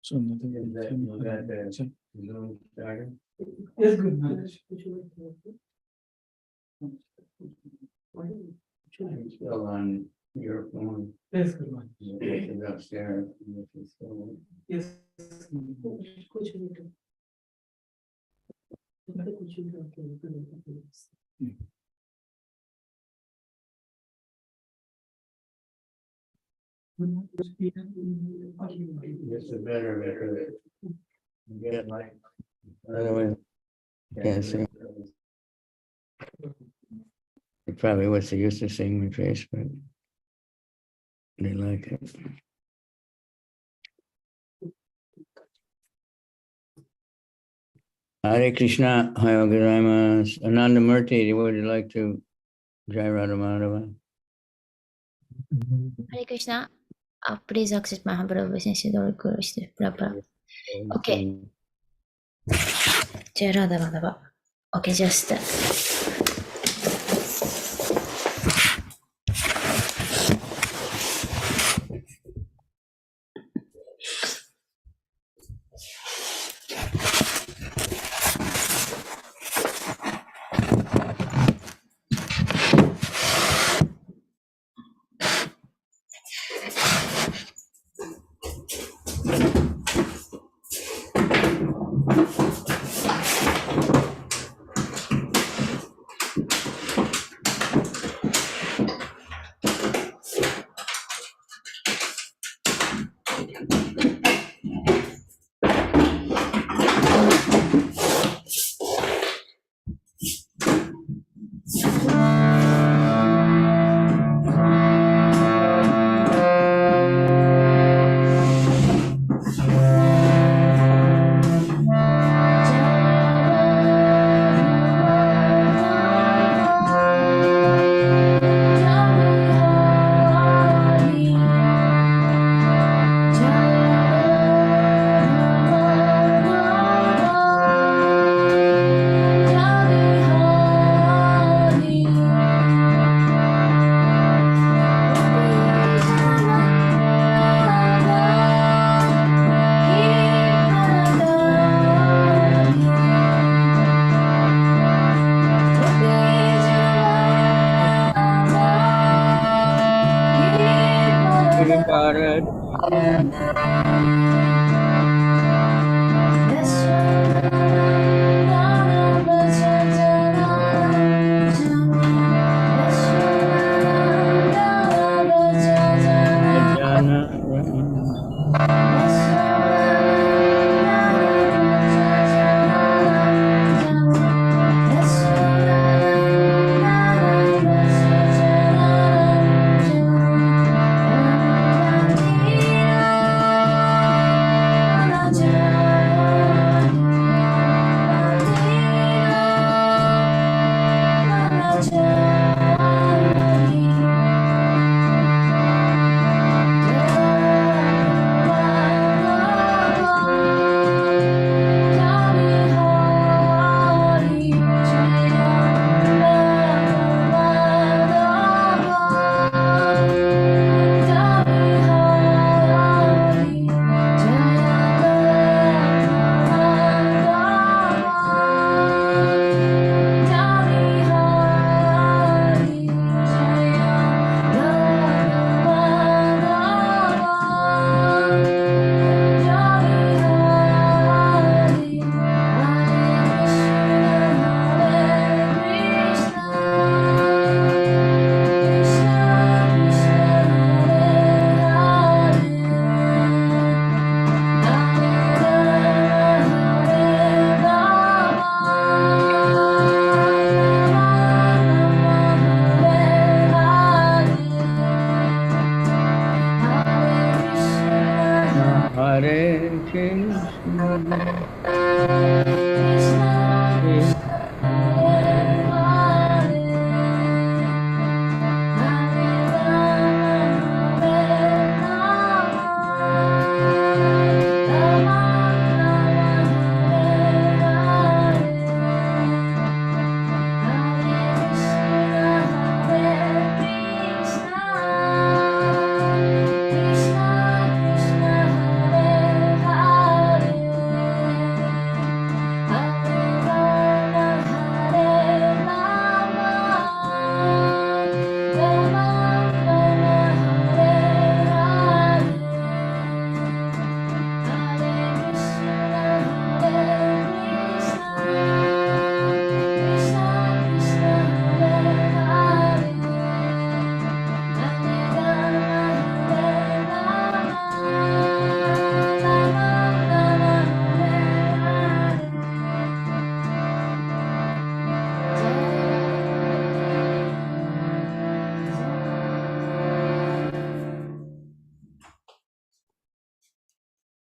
So nothing. Is that the Zoom started? Yes, good Maharaj. I'm still on your phone. Yes, good Maharaj. This is upstairs. This is still- Yes. This is better because you get like. Otherwise, can't see. It probably what's the use of seeing my face, but they like it. Hare Krishna, Hare Gozaimasu. Ananda Murti, would you like to Jai Radha Madhava? Hare Krishna. Please accept my humble obeisance and request. Okay. Jai Radha Madhava. Okay, just.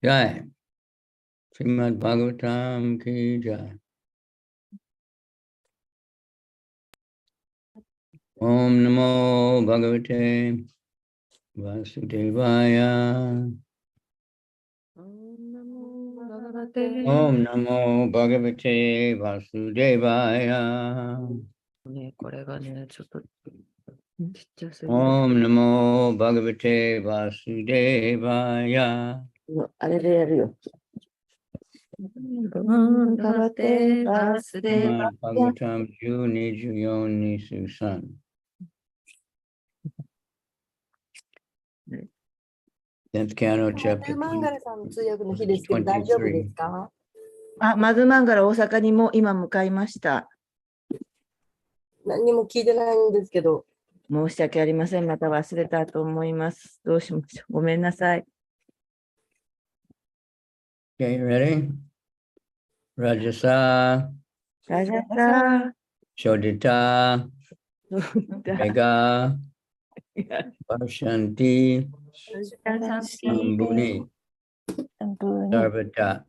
Jai. Srimad Bhagavatam ki jai. Om Namo Bhagavate Vasudevaya. Om Namo Bhagavate Vasudevaya. Om Namo Bhagavate Vasudevaya. あれでやるよ。Bhagavate Vasudevaya. Srimad Bhagavatam 12-23. Tenth Canto, Chapter マンガラさんの通訳の日ですけど、大丈夫ですか？あ、マズマンガラ大阪にも今向かいました。何にも聞いてないんですけど。申し訳ありません。また忘れたと思います。どうしましょう。ごめんなさい。Okay, ready? Rajasa, ラジャサ Shodita, ー。Mega, Varshanti, Ambuni, Sarvata,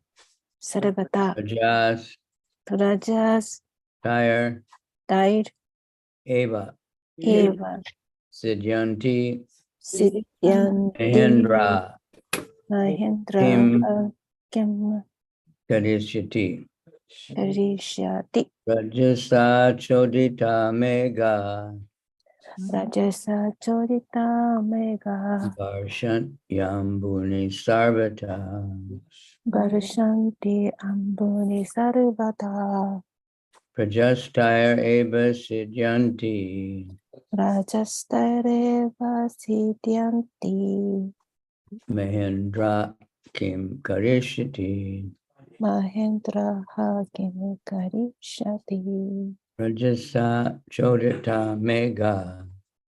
サルバタ、 Rajas, トラジャス、 Tire, ダイル、 Eva, エヴァ、 Sidyanti, シッヤンティ、 Mahendra, マヘンドラ、 Kim, ケム、 Kadishyati, カリシャティ、 Rajasa, Chodita, Mega, ラジャサ、チョリタ、メガ、 Varshant, Yambuni, Sarvata, バルシャンティ、アンブニ、サルバタ、 Prajastire, Eva, Sidyanti, ラジャスタレバ、シディアンティ、 Mahendra, Kim Karishiti, マヘンドラ、ハケム、カリシャティ、 Rajasa, Chodita, Mega,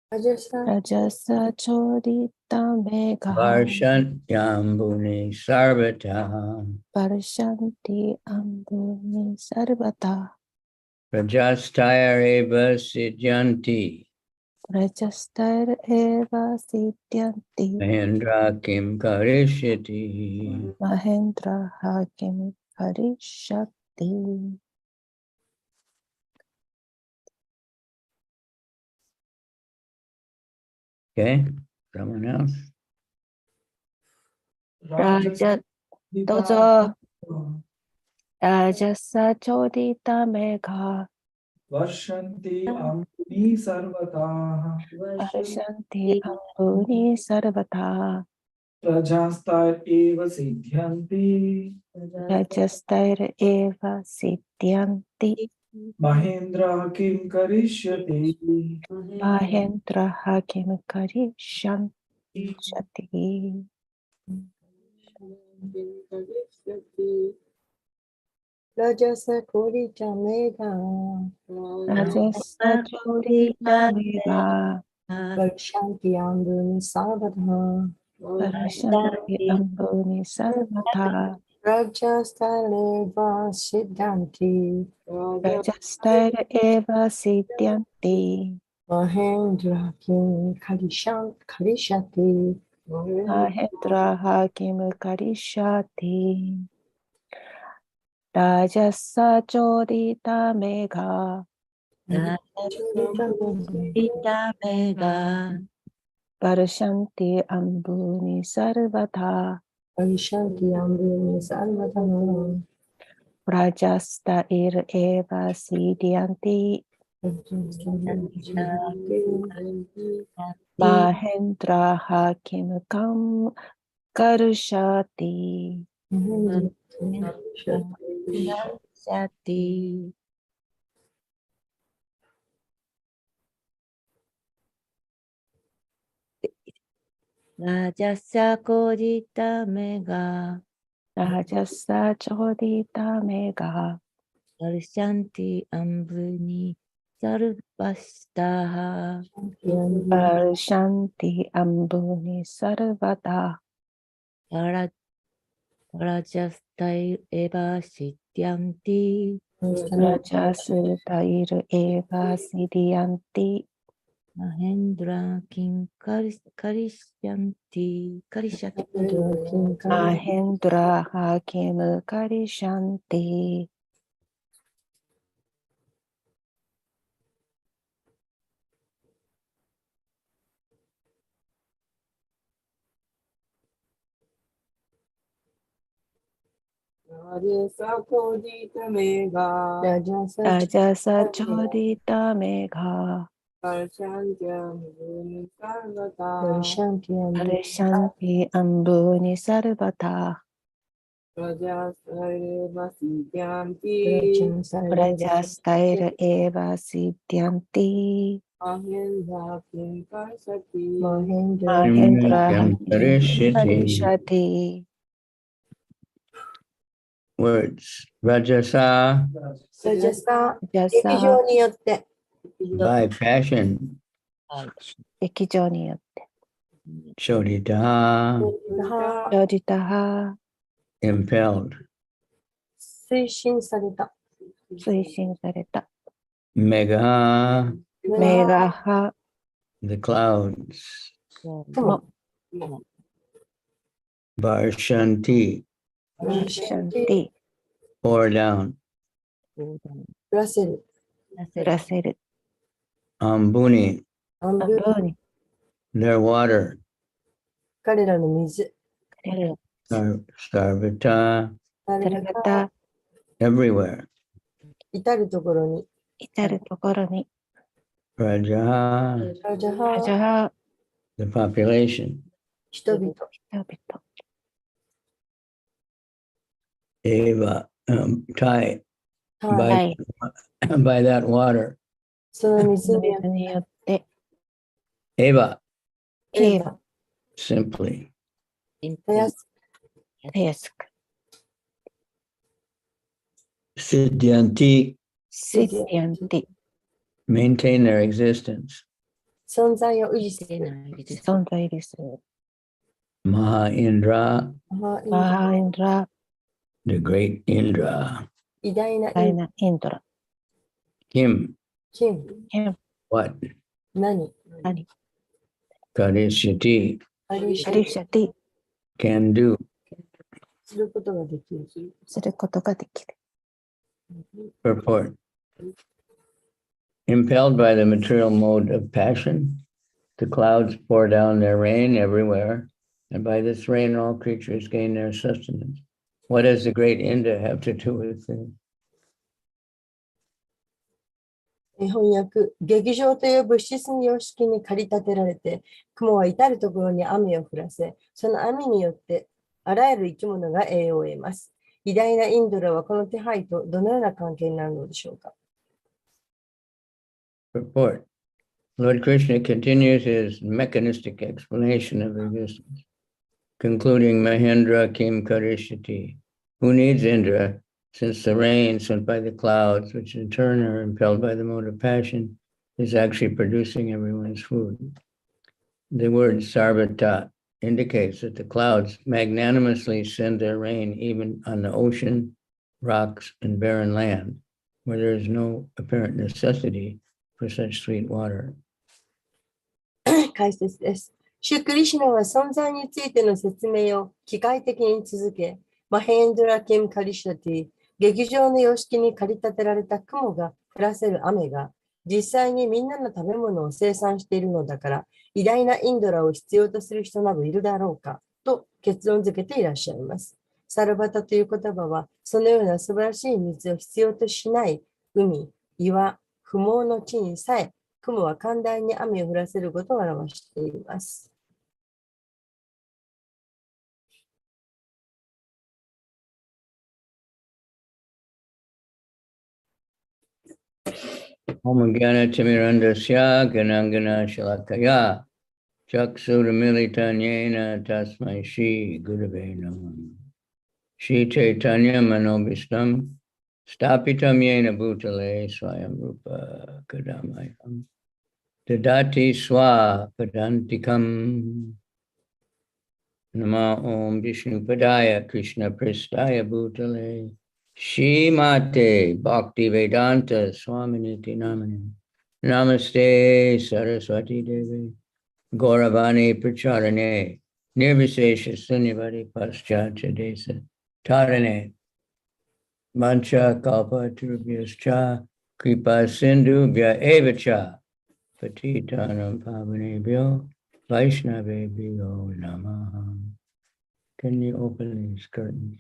ラジャさん、ラジャサ、チョリタ、メガ、 Varshant, Yambuni, Sarvata, バルシャンティ、アンブニ、サルバタ、 Prajastire, Eva, Sidyanti, ラジャスタイルエヴァシディアンティ、 Mahendra, Kim Karishiti, マヘンドラハケミカリシャティ。 Okay, someone else? ラジャ、どうぞ。ラジャサチョディタメガ、Varshanti Ambuni Sarvataha. バルシャンティアンブニサルバタ、 Rajastar Eva Siddhyanti. ラジャスタイルエヴァシディアンティ、 Mahendra Kim Karishyati. マヘンドラハケミカリシャティ。 ラジャサコリタメガ、ラジャサチョディタメガ、バルシャンティアンブニサーバタ、バルシャンティアンブニサルバタ、ラジャスタレバシダンティ、ラジャスタイルエヴァシディアンティ、 マヘンドラキンカリシャティ、マヘンドラハキムカリシャティ、ラジャサチョディタメガ、ラジタメガ、バルシャンティアンブニサルバタ、バルシャンティアンブニサルバタ、ラジャスタイルエヴァシディアンティ、マヘンドラハキムカムカルシャティ、シャティ。ラジャサコディタメガ、ラジャサチョディタメガ、バルシャンティアンブニサルバスタハ、バルシャンティアンブニサルバタ、ラジャスタイルエバシディアンティ、ラジャスタイルエバシディアンティ、マヘンドラキンカリシャンティ、カリシャティ、マヘンドラハキムカリシャンティ。ラジャサコディタメガラジャサチョディタメガパルシャンティアムブニサルバパルタシャンティアンブニサルバタラジャサレバシティアンテプラジャスタイルエヴァシティアンティマヘンダキンカシャティマヘンドラハキムカリシャティ Words. Rajasa ラジャサ劇場によって by passion. 劇場によって。 Shodita ジョジタハ impelled. 推進された。推進された。 Megha メガハ the clouds. 雲。 Varshanti シャンティ pour down. プラセルラセル。 Ambuni アンブアブーニ their water. 彼らの水 Sarvata タラガタ everywhere. 至るところに至るところに。 Rajaha ラジャラジャハハ the population. 人々人々。 Eva Thai はい by, by that water. その水そのによっ水によって。 Eva エヴァ。 simply. たやすたやすく。 Siddhyanti シディアンティ。 maintain their existence. 存在を維持する存在です。 Maha Indra ママハインドラ。 the great Indra. 偉大なダイナインドラ。 Him 金 what? 何 Karishyati あれカリシャティ can do. することができるすることができる。 Purport. Impelled by the material mode of passion, the clouds pour down their rain everywhere, and by this rain all creatures gain their sustenance. What does the great Indra have to do with this? 翻訳劇場という物質の様式に駆り立てられて雲は至るところに雨を降らせその雨によってあらゆる生き物が栄養を得ます偉大なインドラはこの手配とどのような関係になるのでしょうか Purport. Lord Krishna continues his mechanistic explanation of existence, concluding Mahendra Kim Karishyati. Who needs Indra, since the rain sent by the clouds, which in turn are impelled by the mode of passion, is actually producing everyone's food. The word sarvata indicates that the clouds magnanimously send their rain even on the ocean, rocks, and barren land, where there is no apparent necessity for such sweet water. 解説です。シュクリシュナは存在についての説明を機械的に続け、マヘンドラ・キム・カリシャティ、劇場の様式に駆り立てられた雲が降らせる雨が、実際にみんなの食べ物を生産しているのだから、偉大なインドラを必要とする人などいるだろうか、と結論付けていらっしゃいます。サルバタという言葉は、そのような素晴らしい水を必要としない海、岩、不毛の地にさえ、雲は寛大に雨を降らせることを表しています。Omagana Timirandasya Ganangana Shalakaya Chaksuramilitanyena Tasmai Shri Gurave Namah Shri Chaitanya Manobishtam Stapitam Yena Bhutale Swayam Rupa Kadamayam Dadati Swa Padantikam Nama Om Vishnu Padaya Krishna Prestaya Bhutale Shrimate Bhakti Vedanta Swaminiti Namani Namaste Saraswati Devi Gauravani Pracharane Nirvishesha Sunyavadi Paschatya Desa Tarane Mancha Kalpa Turubhyascha Kripa Sindhu Vya Evacha Patitanam Pavanebhyo Vaishnavebhyo Namaha. Can you open these curtains?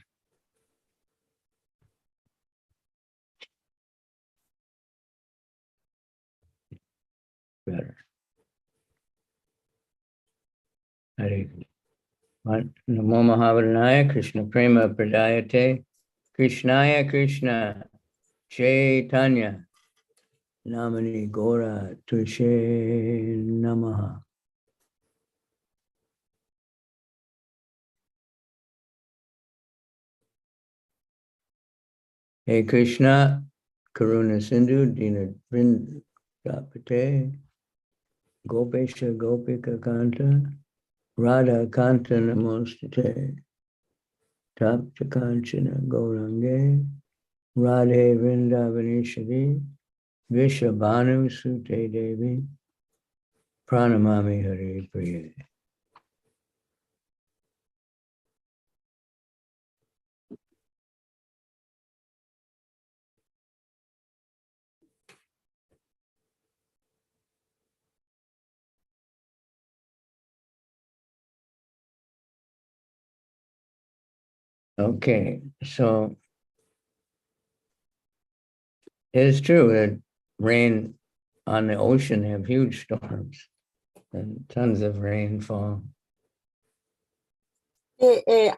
Better. Hare Namo Mahavaranaya Krishna Prema Pradayate Krishnaya Krishna Chaitanya Namani Gora Tushe Namaha. Hey Krishna Karuna Sindhu Dina Vrindapate Gopesha Gopika Kanta Radha Kanta Namostate Tapta Kanchana Gaurange Radhe Vrindavaneshwari Vishabhanu Sute Devi Pranamami Hare Priya. Okay, so it's true that rain on the ocean have huge storms and tons of rainfall. で、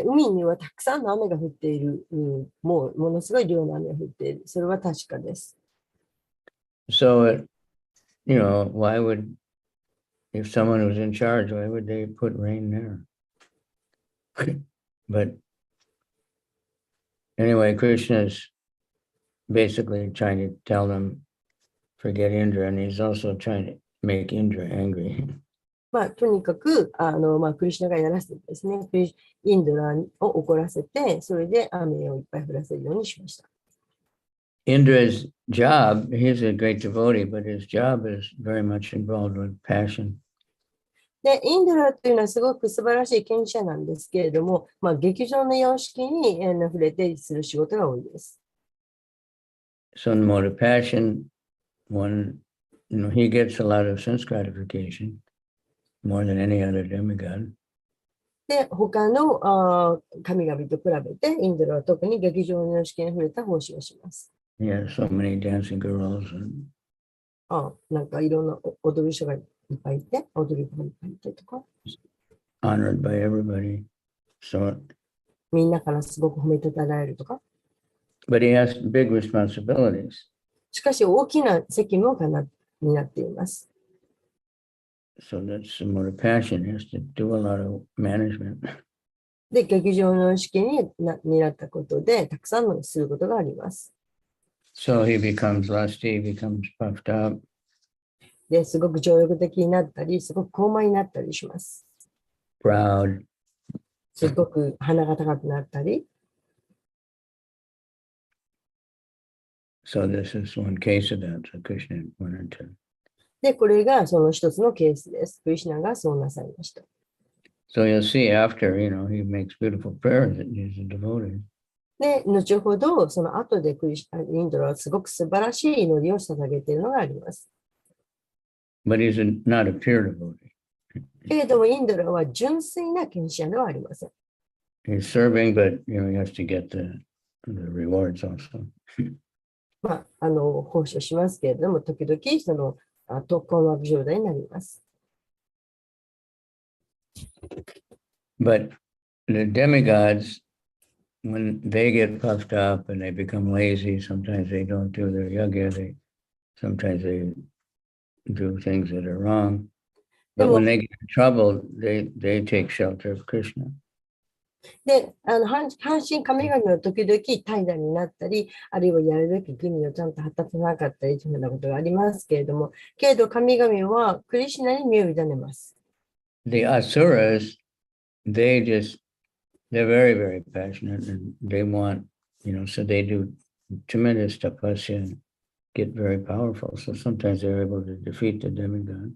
海にはたくさんの雨が降っている、ものすごい量の雨が降っている。それは確かです。So, why would, if someone was in charge, why would they put rain there? But anyway, Krishna's basically trying to tell them, forget Indra, and he's also trying to make Indra angry. とにかく、クリシュナがやらせてですね、インドラを怒らせて、それで雨をいっぱい降らせるようにしました。Indra's job, he's a great devotee, but his job is very much involved with passion. で、インドラというのはすごく素晴らしい権威者なんですけれども、劇場の様式に触れてする仕事が多いです。So in the mode of passion, one, he gets a lot of sense gratification, more than any other demigod. で、他の神々と比べて、インドラは特に劇場の様式に触れた奉仕をします。Yeah, so many dancing girls. And なんかいろんな踊る人がいっぱいいて、踊る子がいっぱいいてとか。honored by everybody. So, みんなからすごく褒めてたられるとか。but he has big responsibilities. しかし大きな責務を担っています。So that's the mode of passion. He has to do a lot of management. で、劇場の様式に担ったことで、たくさんのすることがあります。So he becomes lusty, he becomes puffed up. で、すごく情欲的になったり、すごく高慢になったりします。Proud. すごく鼻が高くなったり。So this is one case of that. So Krishna wanted to. で、これがその一つのケースです。クリシュナがそうなさいました。So you'll see after, he makes beautiful prayers that he's a devotee. で、後ほど、その後でインドラはすごく素晴らしい祈りを捧げているのがあります。But he's not a pure devotee. けれども、インドラは純粋な献身者ではありません。He's serving, but he has to get the rewards also. 奉仕をしますけれども、時々、その、困惑状態になります。But the demigods, when they get puffed up and they become lazy, sometimes they don't do their yajna, sometimes they do things that are wrong. But when they get in trouble, they take shelter of Krishna. で、半身神々は時々怠惰になったり、あるいはやるべき義務をちゃんと果たさなかったりというようなことがありますけれども、けれど神々はクリシュナに身を委ねます。The asuras, they're very, very passionate and they want, so they do tremendous tapasya, get very powerful. So sometimes they're able to defeat the demigod.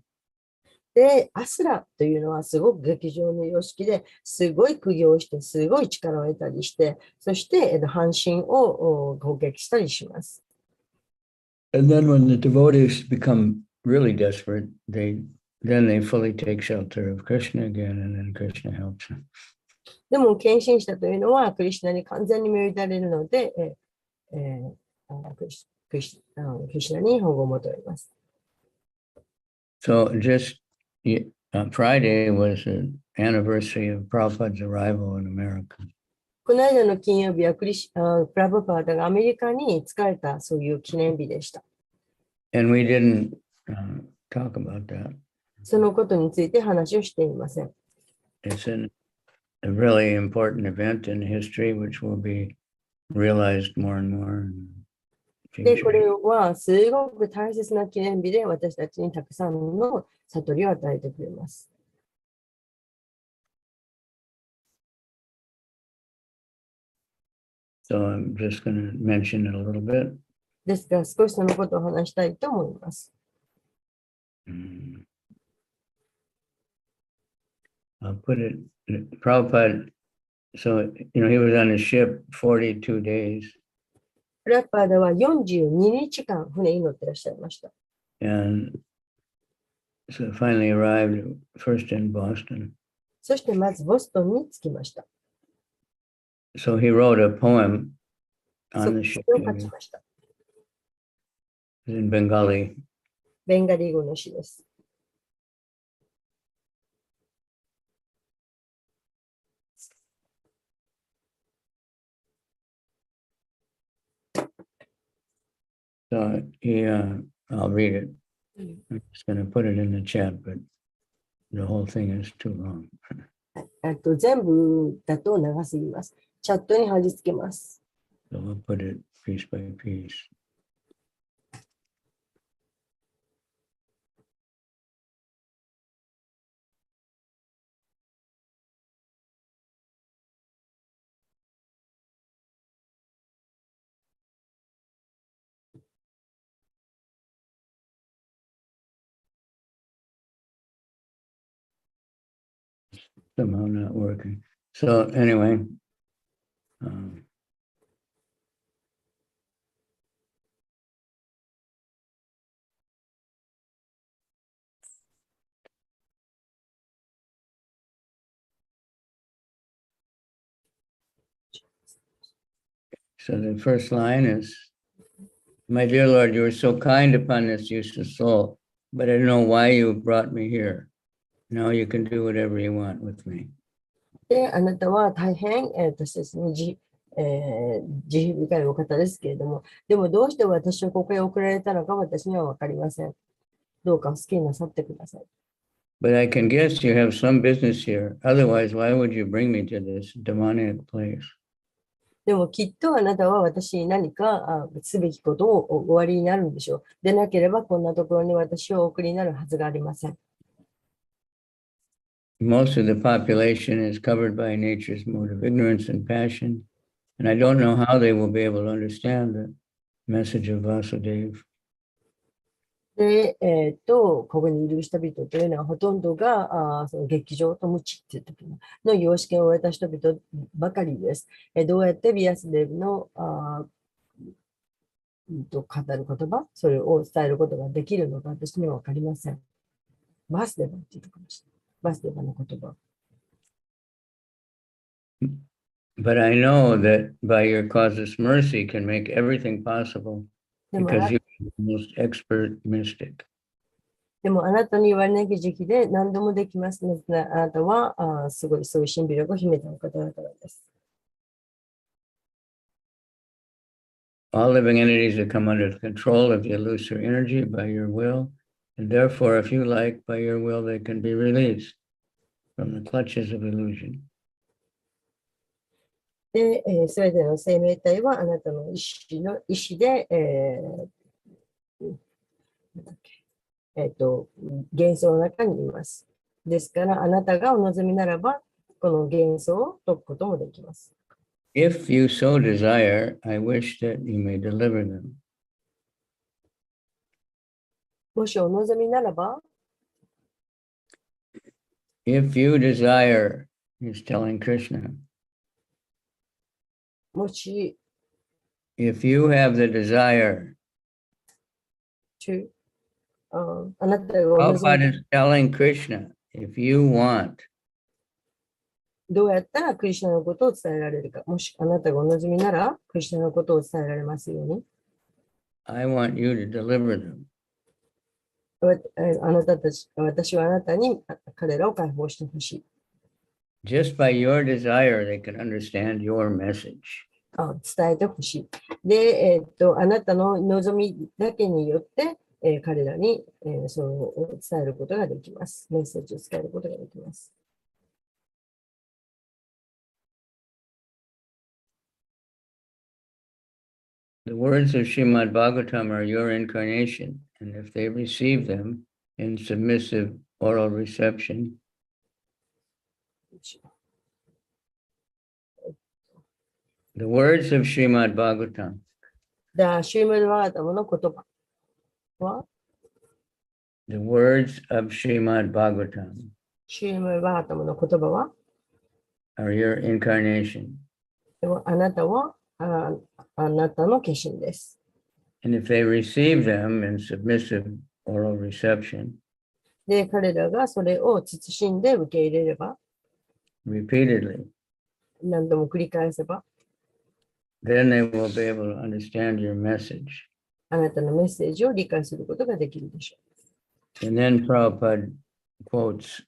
で、アスラというのはすごく劇場の様式ですごい苦行をして、すごい力を得たりして、そして半身を攻撃したりします。And then when the devotees become really desperate, then they fully take shelter of Krishna again, and then Krishna helps them. でも、献身者というのはクリシュナに完全に身を委ねるので、クリシュナに保護を求めます。So just Friday was the anniversary of Prabhupada's arrival in America. この間の金曜日はプラブパーダがアメリカに仕えたそういう記念日でした。And we didn't talk about that. そのことについて話をしていません。It's a really important event in history, which will be realized more and more. で、これはすごく大切な記念日で私たちにたくさんの悟りを与えてくれます。So I'm just going to mention it a little bit. ですが、少しそのことを話したいと思います。I'll put it, Prabhupada, so, he was on a ship 42 days. プラブパーダは42日間船に乗ってらっしゃいました。And so finally arrived first in Boston. そしてまずボストンに着きました。So he wrote a poem on the ship を書きました。in Bengali. ベンガリー語の詩です。So I'll read it. I'm just going to put it in the chat, but the whole thing is too long. 全部だと長すぎます。チャットに貼り付けます。So we'll put it piece by piece. Somehow not working. So anyway, so the first line is, my dear Lord, you are so kind upon this useless soul, but I don't know why you brought me here. Now you can do whatever you want with me. で、あなたは大変、私たちに慈悲深いお方ですけれども、でもどうして私をここへ送られたのか私には分かりません。どうか好きになさってください。But I can guess you have some business here. Otherwise, why would you bring me to this demoniac place? でもきっとあなたは私に何かすべきことをお終わりになるんでしょう。でなければこんなところに私をお送りになるはずがありません。Most of the population is covered by nature's mode of ignorance and passion, and I don't know how they will be able to understand the message of Vasudeva. で、ここにいる人々というのはほとんどがその劇場と無知っていう時の様式を終えた人々ばかりです。どうやってビアスデーブの語る言葉、それを伝えることができるのか私には分かりません。バスデバっていうところでした。バスデバの言葉。But I know that by your causeless mercy can make everything possible because you're the most expert mystic. でもあなたに言われなき時期で何でもできますので、あなたはすごいそういう神秘力を秘めたお方だからです。All living entities that come under the control of the illusory energy by your will, and therefore, if you like, by your will, they can be released from the clutches of illusion. で、すべての生命体はあなたの意志で、幻想の中にいます。ですから、あなたがお望みならば、この幻想を解くこともできます。If you so desire, I wish that you may deliver them. もしお望みならば、 if you desire, he's telling Krishna, もし、 if you have the desire, あなたがお望 Prabhupada み、 is telling Krishna, if you want, どうやったらクリシュナのことを伝えられるか。もしあなたがお望みなら、クリシュナのことを伝えられますように。 I want you to deliver them. あなたたち、私はあなたに彼らを解放してほしい。 Just by your desire, they can understand your message. 伝えてほしい。で、あなたの望みだけによって、彼らに、それを伝えることができます。メッセージを伝えることができます。 The words of Srimad Bhagavatam are your incarnation, and if they receive them in submissive oral reception, the words of Srimad Bhagavatam では、シュームルワーダムの言葉は、 the words of Srimad Bhagavatam シュームルワーダムの言葉は、 are your incarnation. あなたはあなたの化身です。 And if they receive them in submissive oral reception で、彼らがそれを慎んで受け入れれば、 repeatedly, 何度も繰り返せば、 then they will be able to understand your message. あなたのメッセージを理解することができるでしょ And then Prabhupada quotes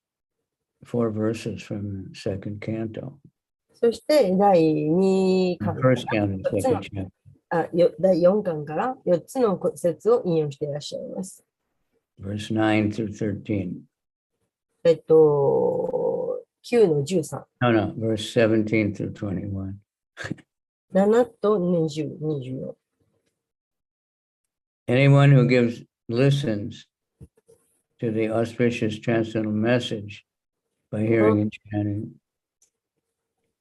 4 verses from the second canto. う。そして第2 The 巻 first canto, the second chapter. 第4巻から4つの説を引用していらっしゃいます。 Verse 9 through 13. 9の13、 No, no, verse 17 through 21. 7と20、24。 Anyone who listens to the auspicious transcendental message by hearing and chanting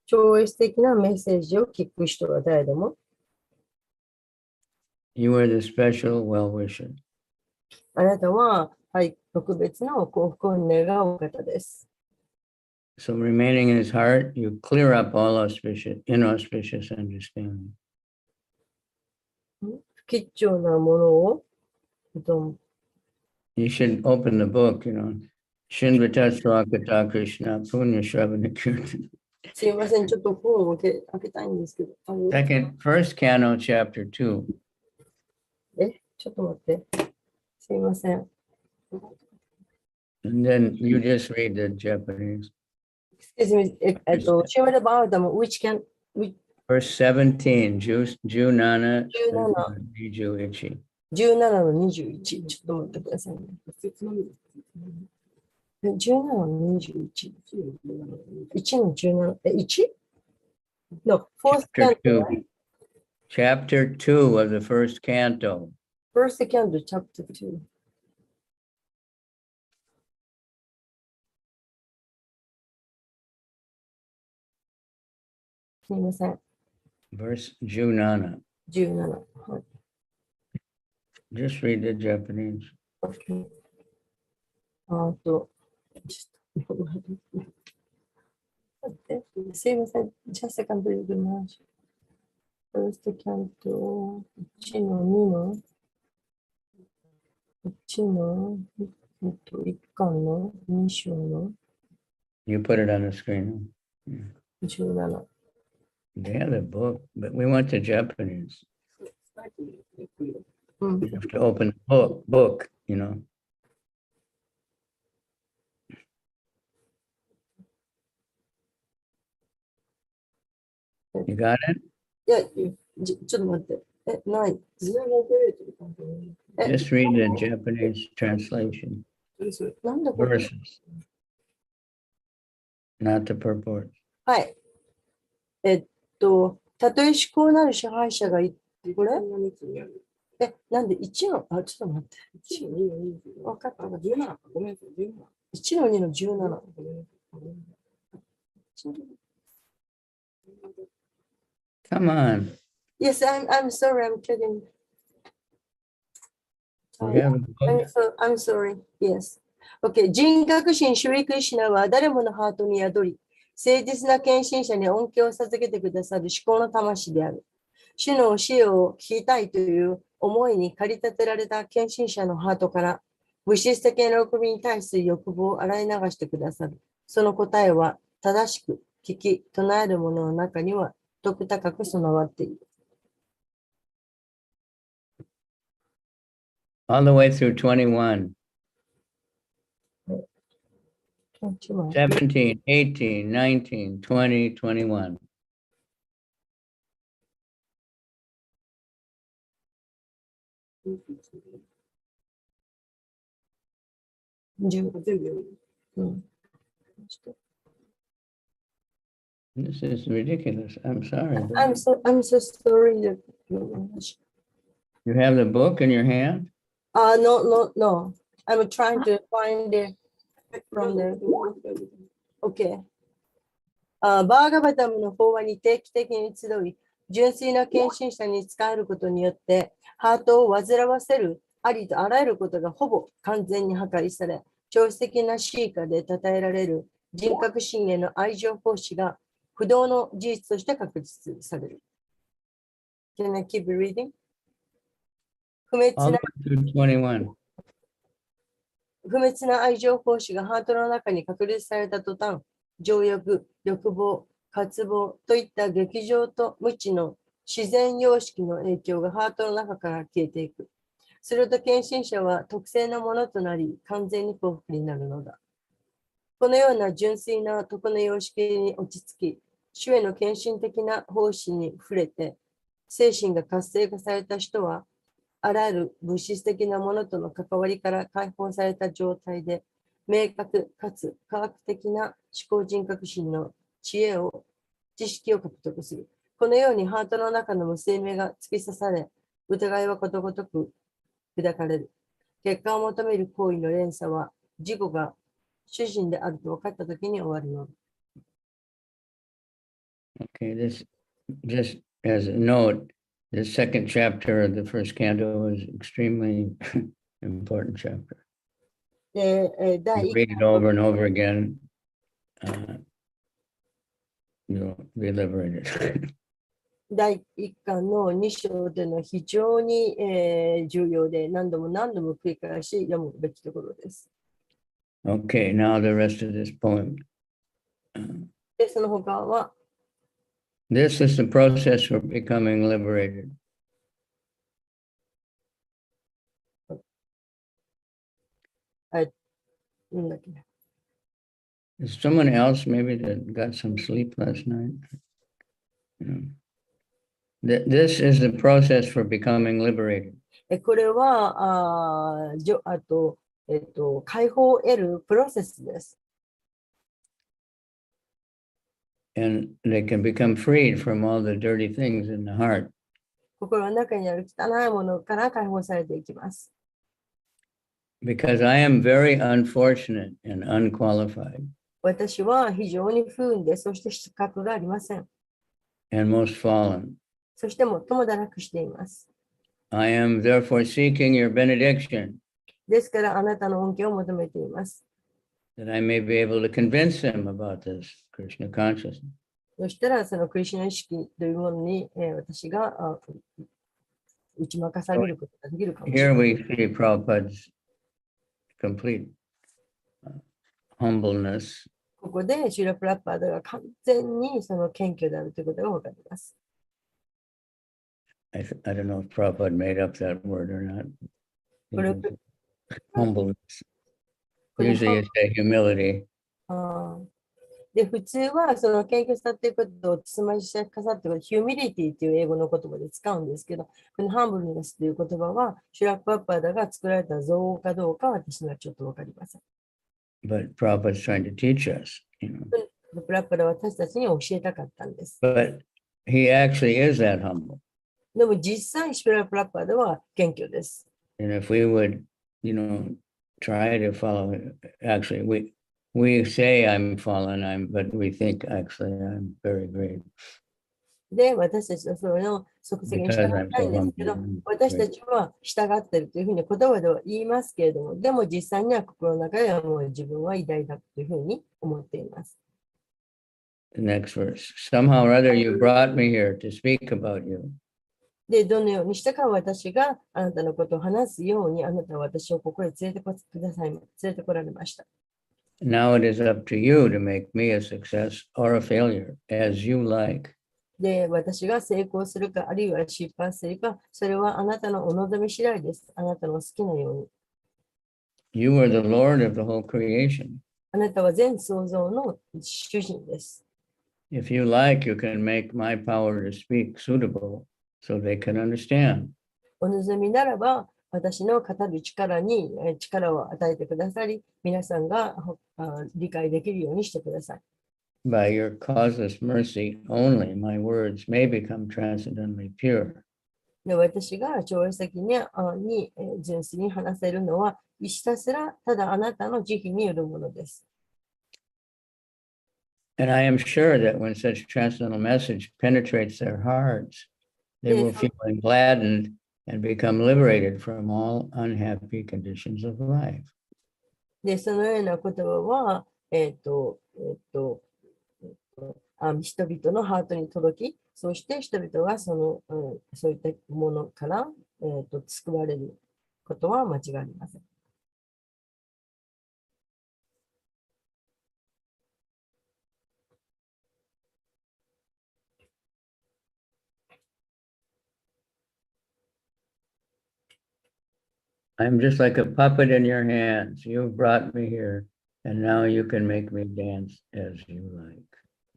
超越的なメッセージを聞く人は誰でも、 you are the special well-wisher. あなたは、はい、特別な幸福を願う方です。 So remaining in his heart, you clear up all inauspicious understanding. 不吉祥なものを、You should open the book, Shinvata Swakata Krishna Punya Shravana Kirtan. すいません、ちょっと本を開けたいんですけど。First canto, chapter 2. ちょっと待って。すいません。 And then you just read the Japanese. Excuse me, シューマルバーダム、which can, Verse 17, Junana 21. 17の21。ちょっと待ってくださいね。17の21。1の17。1?No, fourth Chapter canto. 2. Chapter 2 of the first canto. First canto, chapter 2. すみません。 Verse Junana. 17。はい。 Just read the Japanese. OK。ちょっと待って。すいません。Just a second, please. First canto 1の2の1の1巻の2章の You put it on the screen. 17。 They have the book, but we want the Japanese. うん。 You have to open the book. You got it? いや、ちょっと待って。ない。 Just read the Japanese translation. なんだこれ。 Verses. Not the purport. はい。たとえ思考なる支配者がいて、これなんで1の、ちょっと待って。分かった。1の2の17。Come on. Yes, I'm sorry, I'm kidding. We have a book. I'm sorry. Yes. Okay. 人格心シュリクリシナは誰ものハートに宿り、誠実な献身者に恩恵を授けてくださる至高の魂である。主の教えを聞きたいという思いに駆り立てられた献身者のハートから、物質的な喜びに対する欲望を洗い流してくださる。その答えは正しく聞き、唱えるものの中には徳高く備わっている。All the way through 21, 17, 18, 19, 20, 21. This is ridiculous. I'm sorry. but I'm so sorry. You have the book in your hand? No. I'm trying to find it from the. Okay. バーガバタムの法話に定期的に集い、純粋な献身者に仕えることによって、ハートを煩わせるありとあらゆることがほぼ完全に破壊され、超質的なシーカで称えられる人格心への愛情奉仕が不動の事実として確実される。Can I keep reading? 不滅 All な the way through 21. 不滅な愛情奉仕がハートの中に確立された途端、情欲、欲望、渇望といった劇場と無知の自然様式の影響がハートの中から消えていく。すると献身者は特性のものとなり、完全に幸福になるのだ。このような純粋な徳の様式に落ち着き、主への献身的な奉仕に触れて、精神が活性化された人は、あらゆる物質的なものとの関わりから解放された状態で、明確かつ科学的な思考人格心の知識を獲得する。このようにハートの中の無生命が突き刺され、疑いはことごとく砕かれる。結果を求める行為の連鎖は、自己が主人であると分かったときに終わるの。Okay, this just as a note, the second chapter of the first canto is extremely important chapter. で、第 You read it over and over again. You'll be liberated. 第1巻の2章での非常に、重要で何度も繰り返し読むべきところです。Okay, now the rest of this poem. で、その他は、This is the process for becoming liberated. なんだっけ。 Is someone else maybe that got some sleep last night? This is the process for becoming liberated. これは、解放を得るプロセスです。And they can become freed from all the dirty things in the heart. 心の中にある汚いものから解放されていきます。Because I am very unfortunate and unqualified 私は非常に不運で、そして資格がありません。 and most fallen. そして最も堕落しています。 I am therefore seeking your benediction ですからあなたの恩恵を求めています。 that I may be able to convince him about this Krishna consciousness. そしたらそのクリシュナ意識というものに、私が打ち負かされることができるかもしれ Here ない。 we see Prabhupada's complete humbleness. ここでシュラ・プラッパーダが完全にその謙虚であるということが分かります。 I don't know if Prabhupada made up that word or not. But it- Humbleness. これ Usually you say humility. で、普通はその謙虚さということをつまりしかさっていうヒューミリティという英語の言葉で使うんですけど、このハンブルネスという言葉はシュラ・プラッパーダが作られた造語かどうかは私にはちょっと分かりません。 But Prabhupada's trying to teach us, プラッパーダは私たちに教えたかったんです。 But he actually is that humble. でも実際シュラ・プラッパーダは謙虚です。 And if we would, try to follow, actually, we say I'm fallen, but we think actually I'm very great. で、私たちはそれの即席に従 because い I'm たい so んですけど、 humble. 私たちは従っているというふうに言葉では言いますけれども、でも実際には心の中ではもう自分は偉大だというふうに思っています。The next verse. Somehow or other, you brought me here to speak about you. で、どのようにしたか私があなたのことを話すように、あなたは私をここへ連れてこられました。Now it is up to you to make me a success or a failure, as you like. で、私が成功するか、あるいは失敗するか、それはあなたのお望み次第です。あなたの好きなように。You are the Lord of the whole creation. あなたは全創造の主人です。If you like, you can make my power to speak suitable so they can understand. お望みならば、私の語る力に力を与えてくださり、皆さんが理解できるようにしてください。By your causeless mercy only, my words may become transcendently pure. で、私が超越的に純粋に話せるのは、ひたすらただあなたの慈悲によるものです。And I am sure that when such transcendental message penetrates their hearts, they will feel gladdened and become liberated from all unhappy conditions of life. で、そのような言葉は、人々のハートに届き、そして人々がそういったものから、救われることは間違いありません。I'm just like a puppet in your hands. You've brought me here, and now you can make me dance as you like.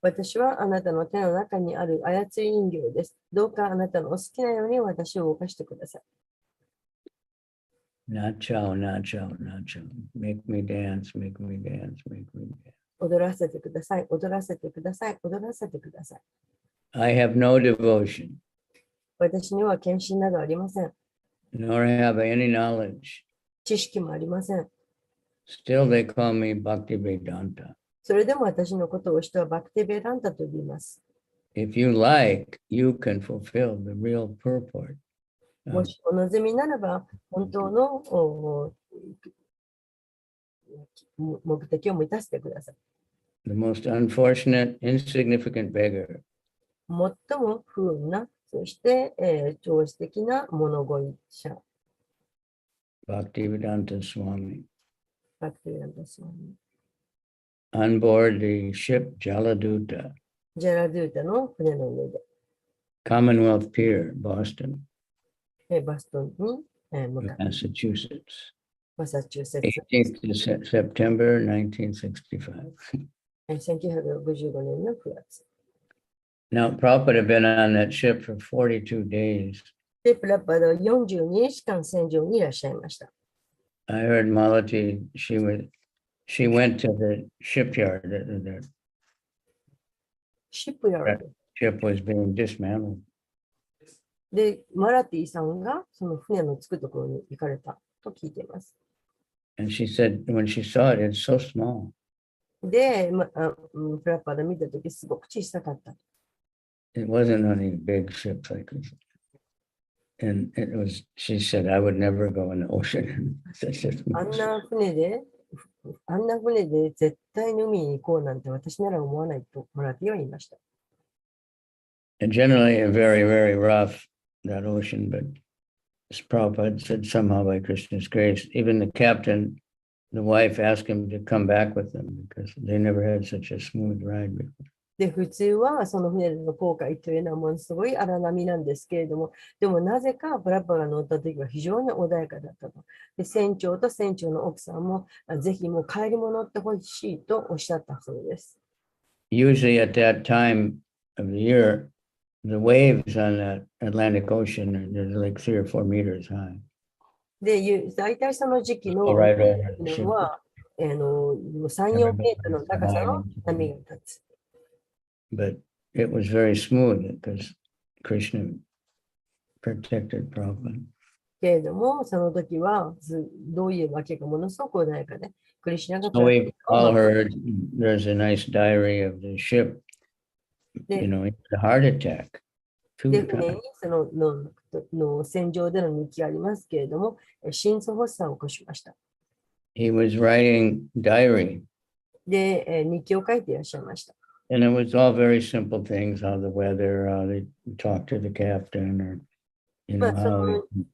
私はあなたの手の中にある操り人形です。どうかあなたのお好きなように私を動かしてください。Not chow, not chow, not chow. Make me dance, make me dance, make me dance. 踊らせてください。踊らせてください。踊らせてください。I have no devotion, 私には献身などありません。nor have I any knowledge. 知識もありません。 Still, they call me Bhaktivedanta. それでも私のことを人はバクテベランタと言います。If you like, you can fulfill the real purport. もしお望みならば、本当の目的を満たしてください。The most unfortunate, insignificant beggar 最も不運な、そして、超越的な物乞い者、 Bhaktivedanta Swami. バクテベランタスワミ。 On board the ship Jaladuta, ジャラドゥータの船の上で、 Commonwealth Pier, Boston, バストンに、向かって、 Massachusetts, マサチューセッツ、 18th of September, 1965. 1965年の9月。 Now, Prabhupada had been on that ship for 42 days. で、プラッパードは42日間船上にいらっしゃいました。 I heard Malati, she went to the shipyard. The シップヤード ship was being dismantled. で、マラティさんがその船の着くところに行かれたと聞いています。 And she said, when she saw it, it's so small. で、プラッパード見たときすごく小さかった。 It wasn't on any big ships like this. And it was, she said, I would never go in the ocean. あんな船で絶対に海に行こうなんて私なら思わないとマラティは言いました。 And generally, very, very rough, that ocean. But as Prabhupada said, somehow by Krishna's grace, even the captain, the wife asked him to come back with them because they never had such a smooth ride before. で、普通はその船での航海というのはものすごい荒波なんですけれども、でもなぜかプラッパが乗った時は非常に穏やかだったと。で、船長と船長の奥さんもぜひもう帰りも乗ってほしいとおっしゃったそうです。 Usually at that time of the year, the waves on the Atlantic Ocean are like 3 or 4 meters high. で、大体その時期の Go right over the の ship. は、3、4メートルの高さの波が立つ。 But it was very smooth because Krishna protected Prabhupada. けれども、その時はどういうわけかものすごく穏やかで、クリシュナが So we all heard there's a nice diary of the ship you know, he had a heart attack で、 2 船に times. その戦場での日記がありますけれども、心臓発作を起こしました。 He was writing diary, で、日記を書いていらっしゃいました。 and it was all very simple things, how the weather, how they talk to the captain, or, you know, But so- how they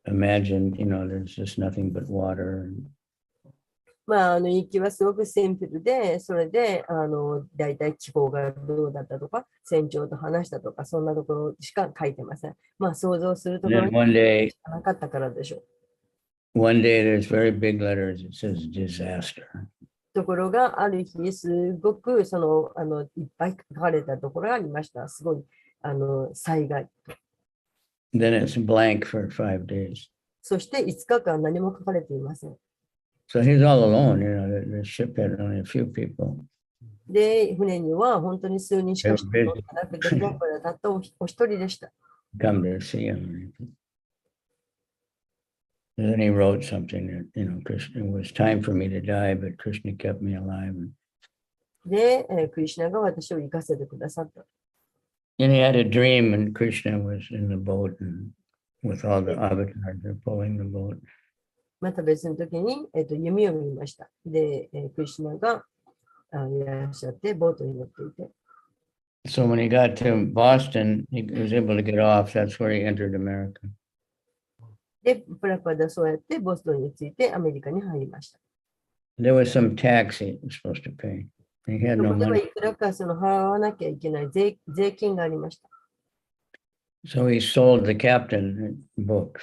imagine, you know, there's just nothing but water. まあ、日記はすごくシンプルで、それで、大体気候がどうだったとか、船長と話したとか、そんなところしか書いてません。まあ、想像するところ Then に one day, しかなかったからでしょう。 one day there's very big letters, it says disaster. ところが、ある日、すごく、いっぱい書かれたところがありました。すごい、災害。 Then it's blank for 5 days. そして、5日間何も書かれていません。 So he's all alone, you know, the ship had only a few people. で、船には本当に数人しか人が乗ってなくて、 They were busy. 今回はたったお一人でした。 Come to see him or anything. And then he wrote something that, you know, Krishna, it was time for me to die, but Krishna kept me alive. で、クリシュナが私を生かせてくださった。 And he had a dream, and Krishna was in the boat and with all the avatars, they're pulling the boat. また別の時に、夢を見ました。で、クリシュナがいらっしゃって、ボートに乗っていて。 So when he got to Boston, he was able to get off. That's where he entered America. で、プラパダはそうやってボストンに着いてアメリカに入りました。 There was some tax he was supposed to pay. He had そ no こでは money. いくらか払わなきゃいけない税金がありました。 So he sold the captain books.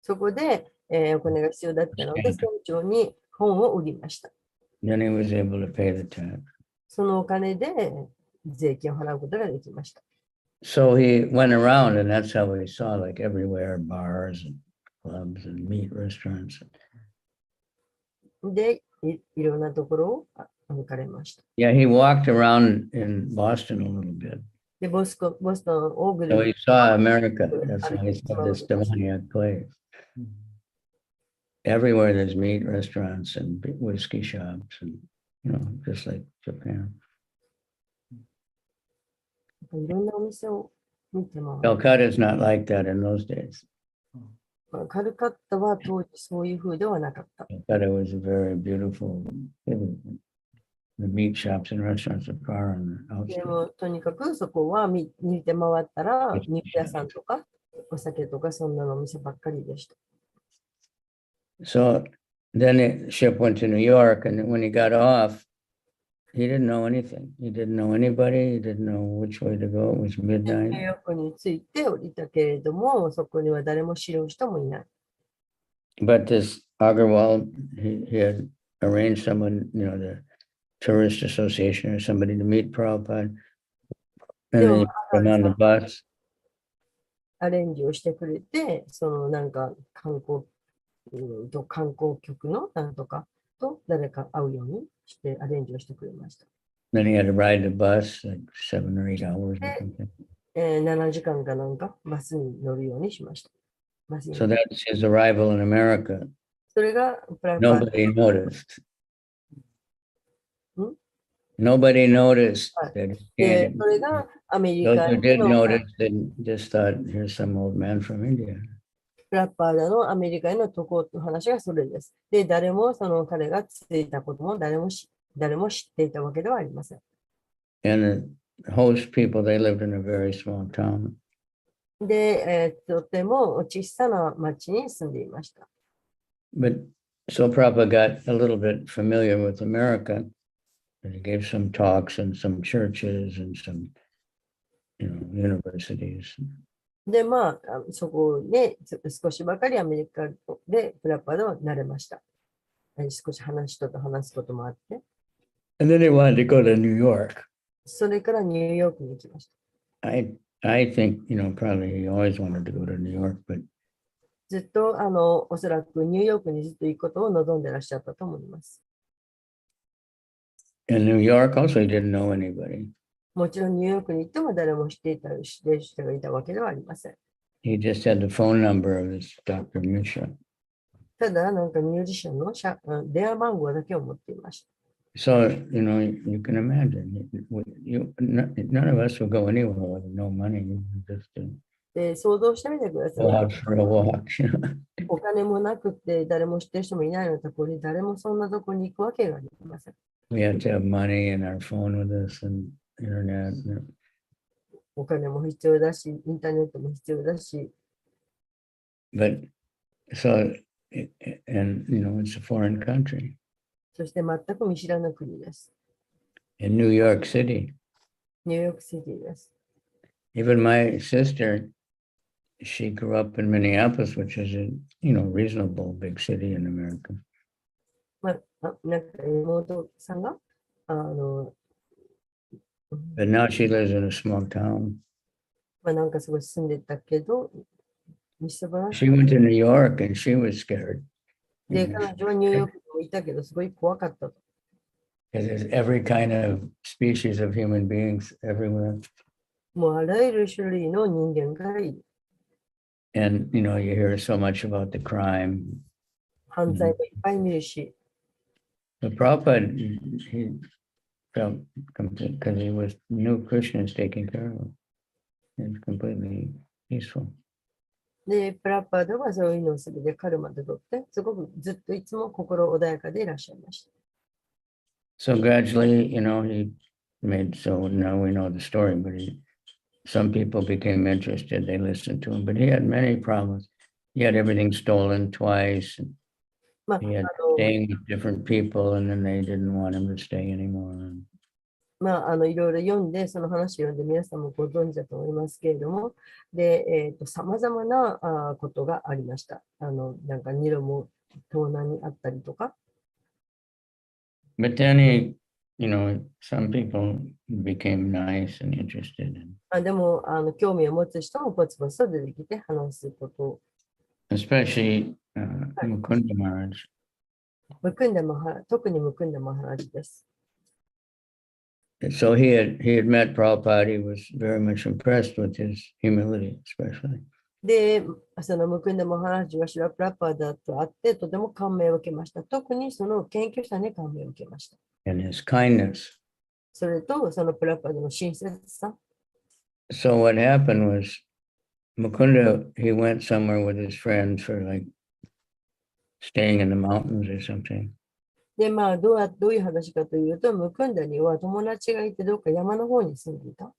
そこで、お金が必要だったので、船長に本を売りました。 Then he was able to pay the tax. そのお金で税金を払うことができました。 So he went around, and that's how we saw, like everywhere, bars and clubs and meat restaurants. で、いろんなところを歩かれました。 Yeah, he walked around in Boston a little bit. で、ボストンをぐる So ぐ he る saw America. That's how he saw this demoniac place. Everywhere there's meat restaurants and whiskey shops, and you know, just like Japan. いろんなお店を見ても、 Calcutta is not like that in those days. カルカッタは当時そういう風ではなかった。 Calcutta was a very beautiful city. The meat shops and restaurants are far on the で outskirts. もとにかくそこは見て回ったら、肉屋さんとかお酒とかそんなのお店ばっかりでした。 So then the ship went to New York, and when he got off, he didn't know anything. He didn't know anybody. He didn't know which way to go. It was ニュー midnight. ヨークに着いて降りたけれども、そこには誰も知る人もいない。 But this Agarwal, he had arranged someone, you know, the tourist association or somebody to meet Prabhupada. And then he put him on the bus. アレンジをしてくれて、そのなんか観光局のなんとかと誰か会うようにしてアレンジをしてくれました。 Then he had to ride the bus like 7 or 8 hours or something. 7時間かなんかバスに乗るようにしました。バスに So that's his arrival in America. それがプライバー Nobody noticed. Hmm? Nobody noticed that he で came. それがアメリ Those カ who did の notice didn't just thought, here's some old man from India. プラッパーダのアメリカへの渡航の話がそれです。で、誰もその彼がついたことも誰も知っていたわけではありません。 And the host people, they lived in a very small town. で、とても小さな町に住んでいました。 But so Prabhupada got a little bit familiar with America. And he gave some talks in some churches and some, you know, universities. で、まあ、そこで少しばかりアメリカでプラッパーダは慣れました。少し人と話すこともあって、 And then he wanted to go to New York. それからニューヨークに行きました。 I think, you know, probably he always wanted to go to New York, but ずっとおそらくニューヨークにずっと行くことを望んでらっしゃったと思います。 in New York also he didn't know anybody. もちろんニューヨークに行っても誰も知っている人がいたわけではありません。 He just had the phone number of this Dr. Misha. ただ、なんかミュージシャンの電話番号だけを持っていました。So, you know, you can imagine, none of us will go anywhere with no money, just to で、想像してみてくださ go い。 out for a walk. You know? お金もなくて、誰も知ってる人もいないようなところに、誰もそんなところに行くわけがありません。 We have to have money and our phone with us and internet. お金も必要だし、インターネットも必要だし、 But so, and you know, it's a foreign country そして全く見知らぬ国です。 in New York City. ニューヨークシティです。 Even my sister, she grew up in Minneapolis, which is a, you know, reasonable big city in America. なんか妹さんが、But now she lives in a small town. なんかすごい住んでたけど、みすばらし She went to New York and she was scared で、彼女はニューヨークにもいたけど、すごい怖かったと。 because there's every kind of species of human beings everywhere. もうあらゆる種類の人間がいる。 And, you know, you hear so much about the crime. 犯罪もいっぱい見るし、 But Prabhupada, he felt complete because he was new Krishnas taking care of him. He was completely peaceful. で、プラッパードはそういうのをすべてカルマでとって、すごくずっといつも心穏やかでいらっしゃいました。 So gradually, you know, he made, so now we know the story, but some people became interested, they listened to him, but he had many problems. He had everything stolen twice. And まあ、 he had staying with different people, and then they didn't want him to stay anymore. いろいろ読んで、その話を読んで、皆さんもご存知だと思いますけれども、で、さまざまなことがありました。なんか二度も盗難にあったりとか、 But then he, you know, some people became nice and interested in, でも興味を持つ人もポツポツと出てきて話すことを、 especially Mukunda Maharaj. 特にムクンダマハラジです。 So he had met Prabhupada. He was very much impressed with his humility, especially. で、そのムクンダマハラジはシラプラッパーだと会って、とても感銘を受けました。特にその研究者に感銘を受けました。 And his kindness. それと、そのプラッパーでの親切さ。 So what happened was Mukunda, he went somewhere with his friends for like staying in the mountains or something. で、どういう話かというと、ムクンダには友達がいて、どっか山の方に住んでいた。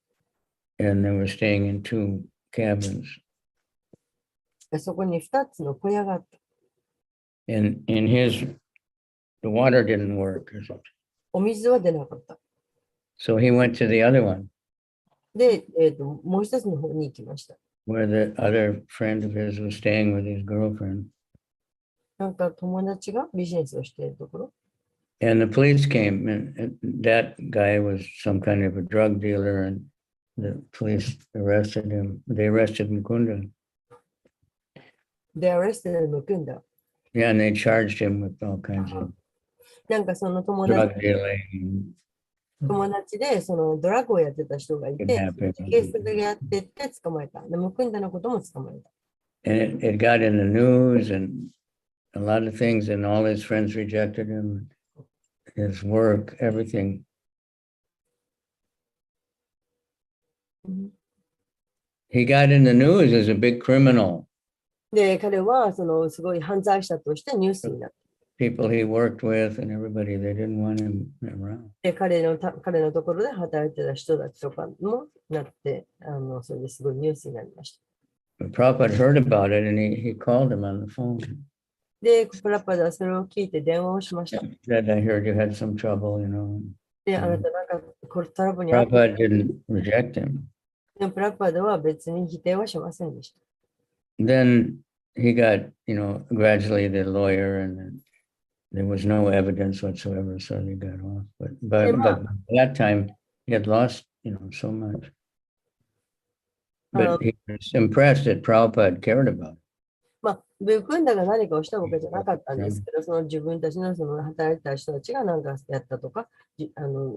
And they were staying in 2 cabins. そこに2つの小屋があった。 And in his, the water didn't work or something. お水は出なかった。 So he went to the other one で、もう一つの方に行きました。 where the other friend of his was staying with his girlfriend. なんか友達がビジネスをしているところ。 And the police came, and that guy was some kind of a drug dealer, and the police arrested him. They arrested Mukunda. They arrested ムクンダ。 Yeah, and they charged him with all kinds of なんかその友 drug dealing, 達でそのドラッグをやってた人がいて、 kidnapping. 警察がやってって捕まえた。で、ムクンダのことも捕まえた。 And it got in the news and a lot of things, and all his friends rejected him, his work, everything. He got in the news as a big criminal. で、彼はそのすごい犯罪者としてニュースになった。 People he worked with and everybody, they didn't want him around. で、彼のところで働いてた人たちとかもなって、それですごいニュースになりました。 But Prabhupada heard about it and he called him on the phone. で、プラッパではそれを聞いて電話をしました。 He said, I heard you had some trouble, you know. で、あなたなんかこれトラブルにあった。 Prabhupada didn't reject him. でもプラッパでは別に否定はしませんでした。 Then he got, you know, gradually the lawyer, and there was no evidence whatsoever, so he got off. But at that time, he had lost, you know, so much. But he was impressed that Prabhupada cared about it. ブクンダが何かをしたわけじゃなかったんですけど、その自分たちのその働いてた人たちが何かやったとか、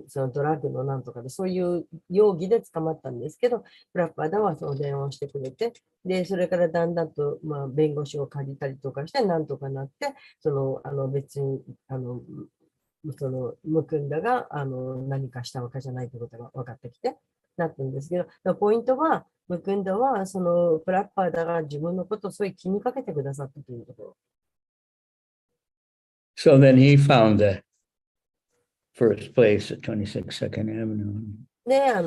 そのドラッグのなんとかで、そういう容疑で捕まったんですけど、プラッパーダはその電話をしてくれて、で、それからだんだんと、弁護士を借りたりとかして、なんとかなって、別に、そのムクンダが何かしたわけじゃないということが分かってきてなってるんですけど、ポイントは、ムクンダはそのプラッパーダが自分のことをすごい気にかけてくださったというところ。So then he found the first place at 26th Second Avenue. で、ん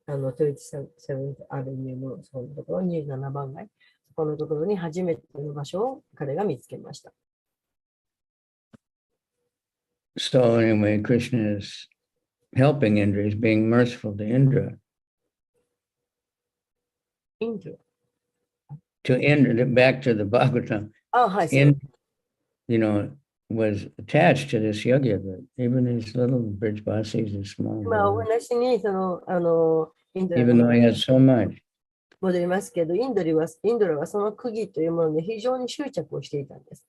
27th アベニューのそのところ、27番街、そこのところに初めての場所を彼が見つけました。So anyway, Krishna is helping Indra, he's being merciful to Indra. インド。To Indra, back to the Bhagavatam. あ、はい、そう。 In, you know, was attached to this yogya, but even these little bridge basis is small. まあ、お話にそのインドラ Even though he has so much. 戻りますけど、インドラはその釘というものに非常に執着をしていたんです。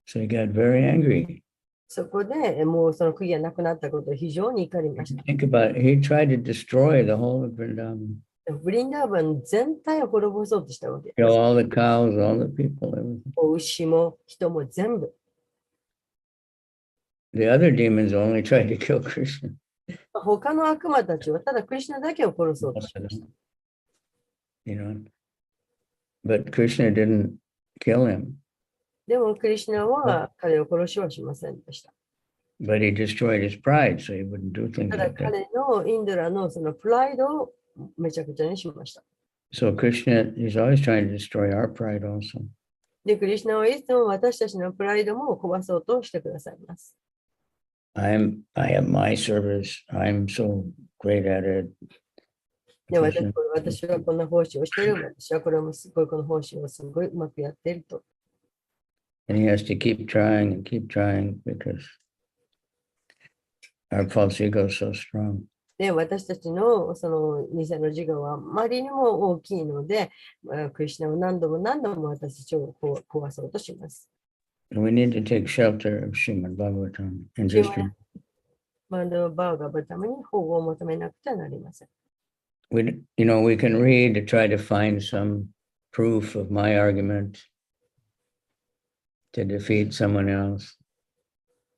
So he got very angry. そこでもうその釘がなくなったことを非常に怒りました。 Think about it. He tried to destroy the whole of Vrindavan. ブリンダーバン全体を滅ぼそうとしたわけで Kill す。 all the cows, all the people, everything. 牛も人も全部。 The other demons only tried to kill Krishna. 他の悪魔たちはただクリシュナだけを殺そうと Most し of ました。 them. You know. But Krishna didn't kill him, でもクリシュナは彼を殺しはしませんでした。 but he destroyed his pride, so he wouldn't do things ただ like that. 彼のインドラのそのプライドをめちゃくちゃにしました。 So Krishna, he's always trying to destroy our pride also. で、クリシュナはいつも私たちのプライドも壊そうとしてくださいます。 I have my service. I'm so great at it. で、 Krishna, 私はこんな奉仕をしている。私はこれもすごいこの奉仕をすごいうまくやっていると。 and he has to keep trying because our false ego is so strong. で、私たちのその偽の自我はあまりにも大きいので、クリシュナを何度も私たちを壊そうとします。 And we need to take shelter of Srimad Bhagavatam and シ just ママンドバーガーのために保護を求めなくてはなりません。 we can read to try to find some proof of my argument to defeat someone else.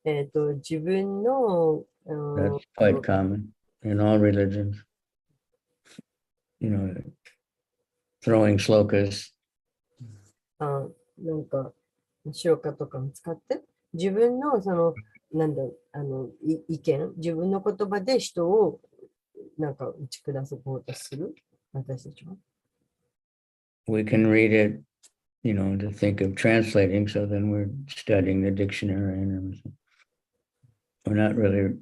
自分の、That's quite common in all religions. Throwing slokas. なんか、消化とかを使って、自分のその、意見、自分の言葉で人をなんか打ち下そうとする、私たちは。We can read it, to think of translating. So then we're studying the dictionary and everything. We're not really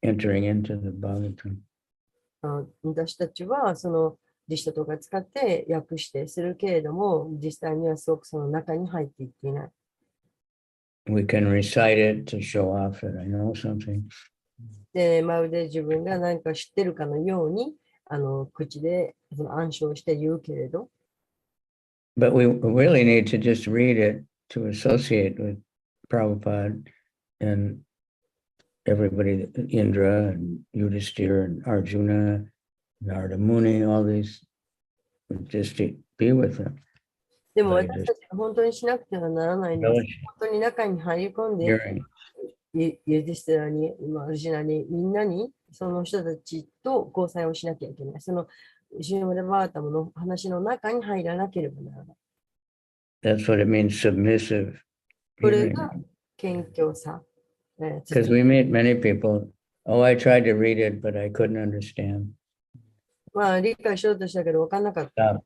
entering into the Bhagavatam. 私たちはその辞書とか使って訳してするけれども、実際にはすごくその中に入っていっていない。We can recite it to show off that I know something. で、まるで自分が何か知ってるかのように、口でその暗唱して言うけれど、But we really need to just read it to associate with Prabhupada and everybody, Indra and Yudhishthira and Arjuna, Narada Muni, all these, just to be with them. でも私たちが本当にしなくてはならないんです。本当に中に入り込んで、Hearing. ユディステラに、アルジュナに、みんなに、その人たちと交際をしなきゃいけない。そのシューマデバータムの話の中に入らなければならない。That's what it means, submissive これ hearing. が謙虚さ。Because we meet many people, oh, I tried to read it, but I couldn't understand. まあ、理解しようとしたけど分からなかった。 Stop.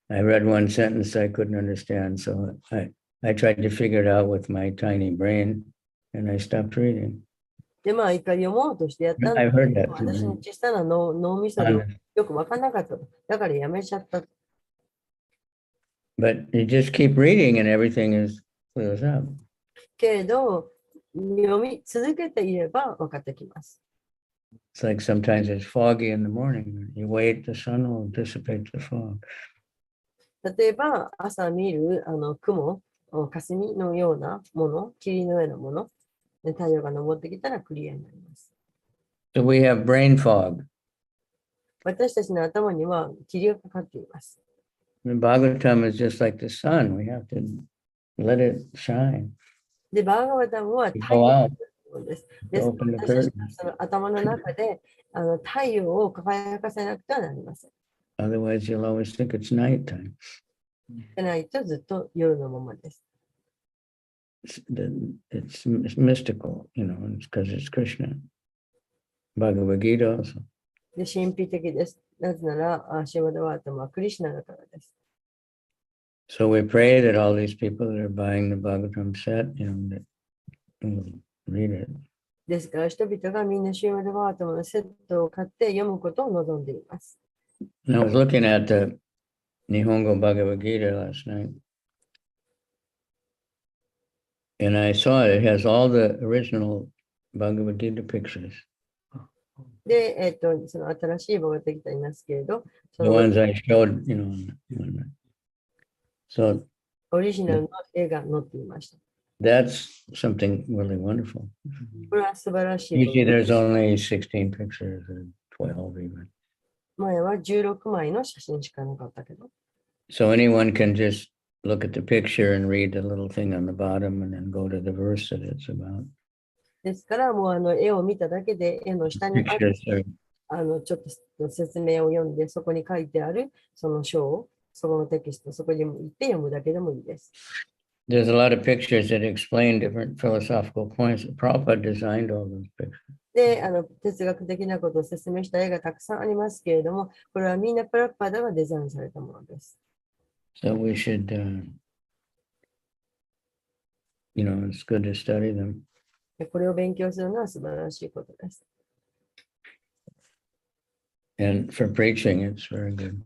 I read one sentence I couldn't understand, so I tried to figure it out with my tiny brain, and I stopped reading. で、まあ、一回読もうとしてやったんだ I've heard that. 私の小さな脳みそでよく分からなかった。だからやめちゃった。 But you just keep reading and everything is clears up. けれど、読み続けていれば分かってきます。 It's like sometimes it's foggy in the morning. You wait, the sun will dissipate the fog. 例えば、朝見る雲、霞のようなもの、霧のようなもの、で太陽が昇ってきたらクリアになります。 So we have brain fog. 私たちの頭には霧がかかっています。The Bhagavatam is just like the sun. We have to, let it shine. で、バーガバタムは You 太 go 陽 out, のです。 to です。 open the 私たち curtain. はその頭の中で太陽を輝かせなくてはなりません。 Otherwise, you'll always think it's nighttime. でないとずっと夜のままです。 It's mystical, it's because it's Krishna. Bhagavad Gita also. で、神秘的です。なぜなら、シーマダワータムはクリシュナだからです。 So we pray that all these people that are buying the Bhagavatam set, that will read it. ですから、人々がみんなシーマダワータムのセットを買って読むことを望んでいます。 And I was looking at the Nihongo Bhagavad Gita last night. And I saw it has all the original Bhagavad Gita pictures. で、その新しいバガバタギターいますけれど、そ The の ones I showed, So オリジナルの絵が載っていました。 that's something really wonderful. これは素晴らしいこと Usually です。 there's only 16 pictures or 12 even. 前は16枚の写真しかなかったけど、 So anyone can just look at the picture and read the little thing on the bottom and then go to the verse that it's about. ですからもう絵を見ただけで絵の下にある Pictures are ちょっと説明を読んで、そこに書いてあるその章を、そこのテキスト、そこに行って読むだけでもいいです。 There's a lot of pictures that explain different philosophical points. Prabhupada designed all those pictures. で、哲学的なことを説明した絵がたくさんありますけれども、これはみんなプラッパダがデザインされたものです。 So we should, it's good to study them. でこれを勉強するのは素晴らしいことです。 And for preaching, it's very good.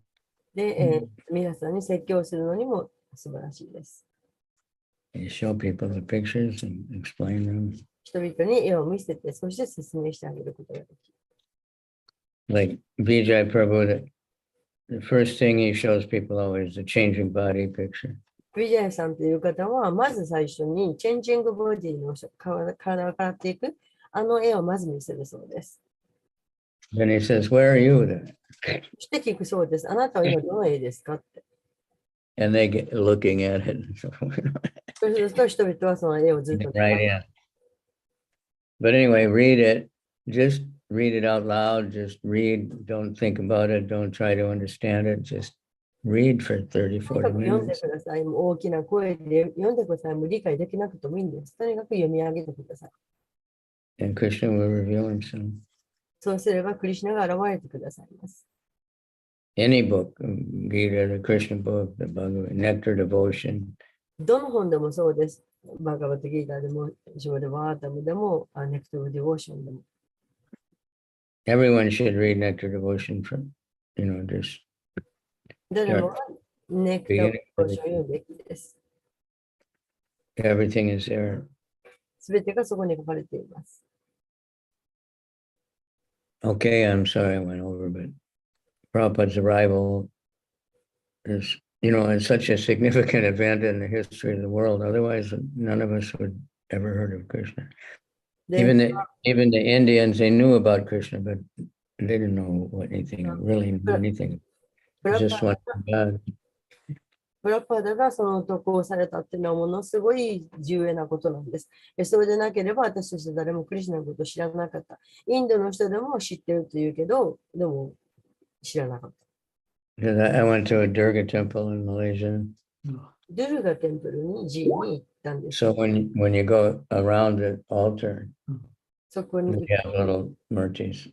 で、皆さんに説教するのにも素晴らしいです。 You show people the pictures and explain them. 人々に絵を見せて、そして説明してあげることができる。 Like Vijay Prabhu, the first thing he shows people always is the changing body picture. ビジャイさんという方は、まず最初にチェンジングボディの体が変わっていく、絵をまず見せるそうです。 Then he says, "Where are you then?" そして聞くそうです。あなたは今どの絵ですかって。 And they get looking at it. そうすると人々はその絵をずっと Right in. But anyway, read it. Just read it out loud. Just read. Don't think about it. Don't try to understand it. Just read for 30, とにか 40 く読んで minutes. ください。もう大きな声で読んでください。もう理解できなくてもいいんです。とにかく読み上げてください。 And Krishna will reveal himself. そうすればクリシュナが現れてくださいます。 Any book, Gita, the Krishna book, the Bhagavad, Nectar Devotion. どの本でもそうです。バガバタギータでも、ショーデバータムでも、ネクトルディボーションでも。 Everyone should read Nectar Devotion from, just 誰もがネクトルディボーションを読むべきです。 everything is there. すべてがそこに書かれています。 Okay, I'm sorry I went over, but Prabhupada's arrival is, it's such a significant event in the history of the world. Otherwise, none of us would ever heard of Krishna. で、 Even the Indians, they knew about Krishna, but they didn't know really know anything. プラ Just one God. パダがその渡航されたっていうのはものすごい重要なことなんです。それでなければ私たち誰もクリシュナのことを知らなかった。インドの人でも知ってると言うけど、でも知らなかった。 Because I went to a Durga temple in Malaysia. ドゥルガテンプルに寺院に行ったんです。 So when you go around the altar, そこに you have little murtis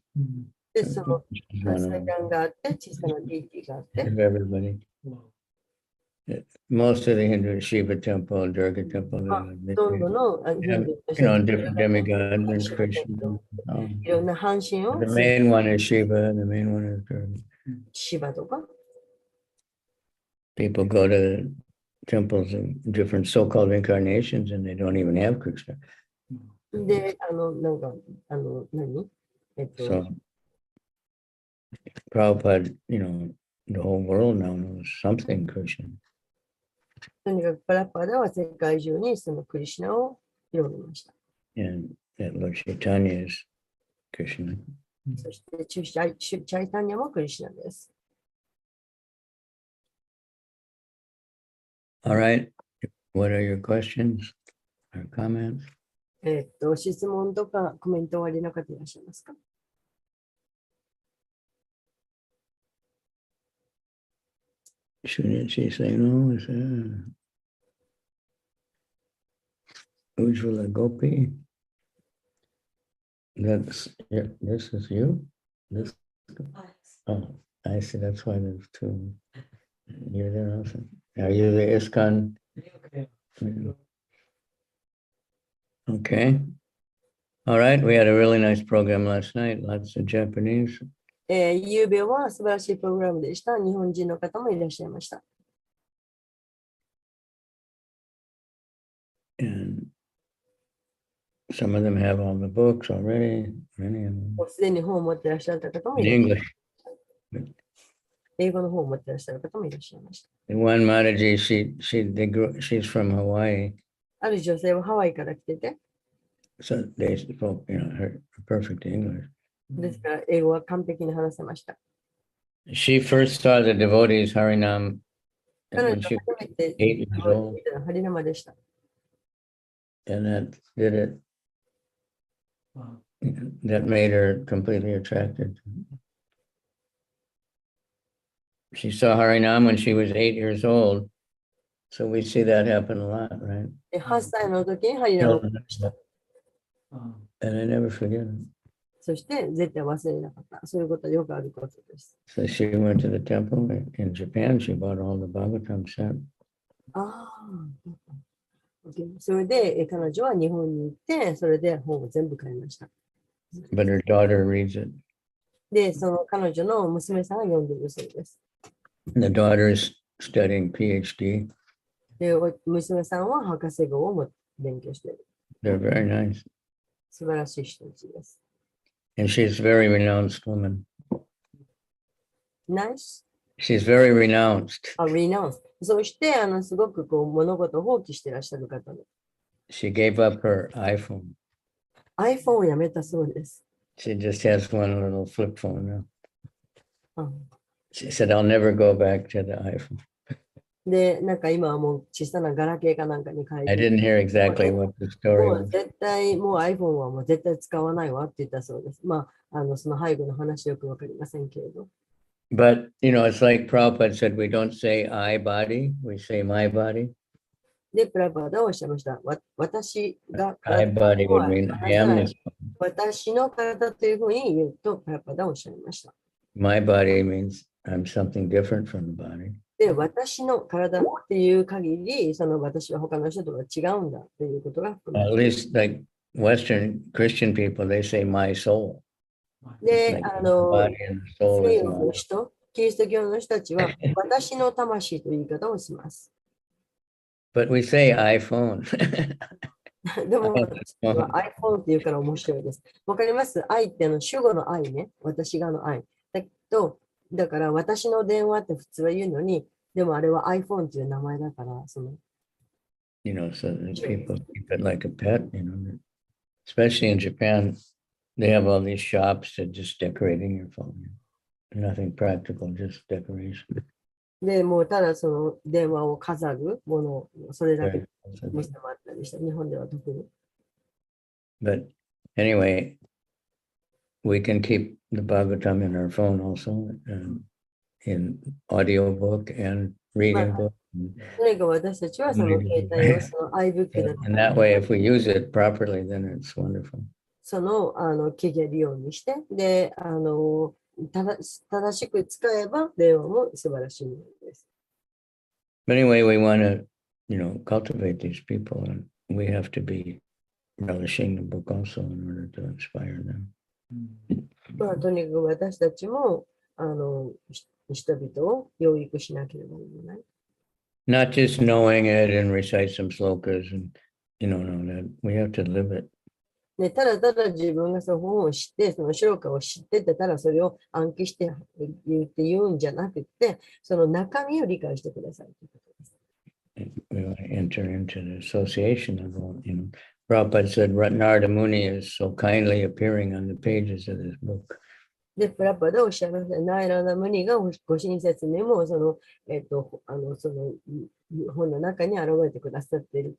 で、その one 祭 of 壇があって、小さなディーティがあって、 everybody. Most of the Hindu Shiva temple, Durga temple, ほ they とんどのヒン have, ドゥーの人たち different demigods and シバテン Krishna. プル Um, いろんな半身を The main one is Shiva, the main one is Durga. シバとか、 People go to temples of different so-called incarnations and they don't even have Krishna. で、なんか、何 So Prabhupada, the whole world now knows something Krishna. とにかくパラパダは世界中にそのクリシュナを広めました。 And that Lord Chaitanya is Krishna. そしてチャイタニアもクリシュナです。 All right. What are your questions or comments? 質問とかコメントおありの方いらっしゃいますか？ Shouldn't she say no? Is Ujjwala Gopi? That's, yeah, this is you? This? Oh, I see. That's why there's two. You're there also. Are you the ISKCON? Okay. All right. We had a really nice program last night. Lots of Japanese. ゆうべは素晴らしいプログラムでした。日本人の方もいらっしゃいました。 And some of them have all the books already. Many of them もうすでに本を持っていらっしゃった方もい in らっしゃい English. 英語の本を持っていらっしゃる方もいらっしゃいました。 The one Mataji, she's from Hawaii. ある女性はハワイから来てて、 So they spoke, her perfect English. ですから英語は完璧に話せました。 She first saw the devotees Harinam 彼 when 女 she 初めて 8 years old, 見たのはハリナマでした。 and that made her completely attracted. She saw Harinam when she was 8 years old. So we see that happen a lot, right? で8歳の時にハリナマを見ました。 And I never forget it. そして絶対忘れなかった。そういうことはよくあることです。 So she went to the temple in Japan. She bought all the Bhagavatam set. ああ。それで彼女は日本に行って、それで本を全部買いました。 But her daughter reads it. で、その彼女の娘さんが読んでいるそうです。 The daughter is studying PhD. で、娘さんは博士号を勉強している。 They're very nice. 素晴らしい人たちです。 And she's a very renounced woman. Nice? She's very renounced. Renounce. そして、すごくこう物事を放棄していらっしゃる方で。 She gave up her iPhone. iPhone をやめたそうです。 She just has one little flip phone now. うん She said, I'll never go back to the iPhone. で、なんか今はもう小さなガラケーかなんかに変え I て、 didn't hear exactly what the story もう was. 絶対、もう iPhone はもう絶対使わないわって言ったそうです。まあ、その背後の話よくわかりませんけれど。 But, it's like Prabhupada said, we don't say I body, we say my body. で、プラパーダはおっしゃいました。私が I body would mean I am this. 私の体というふうに言うと、プラパーダはおっしゃいました。 My body means I'm something different from the body. で、私の体っていう限り、その私は他の人とは違うんだということが含ま At れ least like Western Christian people, they say my soul. て、 Like the body and the soul 西 is 洋の one. 人、キリスト教の人たちは私の魂という言い方をします。 But we say iPhone. でも、iPhone って言うから面白いです。わかります？愛って主語の愛ね。私がの愛。だから私の電話って普通は言うのに、でもあれは iPhone っていう名前だから、So that people keep it like a pet, especially in Japan, they have all these shops that just decorating your phone. Nothing practical, just decoration. で、もうただその電話を飾るもの、それだけ Right. 店もあったりして、日本では特に。 But anyway, we can keep the Bhagavatam in our phone also, in audiobook and reading book. とにかく私たちはその携帯をその iBook だと And that way, if we use it properly, then it's wonderful. その聞けるようにして、で、正しく使えば電話も素晴らしいものです。 But anyway, we want to, cultivate these people, and we have to be relishing the book also in order to inspire them. まあ、とにかく私たちも人々を養育しなければならない。 Not just knowing it and recite some slokas, and that we have to live it. ね、ただただ自分がその本を知って、その教科を知ってて、ただそれを暗記して言うんじゃなくて、その中身を理解してくださいということです。 We want to enter into the association of all, Prabhupada said Narada Muni is so kindly appearing on the pages of this book. で、プラッパでおっしゃいますね。ナイラナムニがご親切にも、その本の中に現れてくださっている。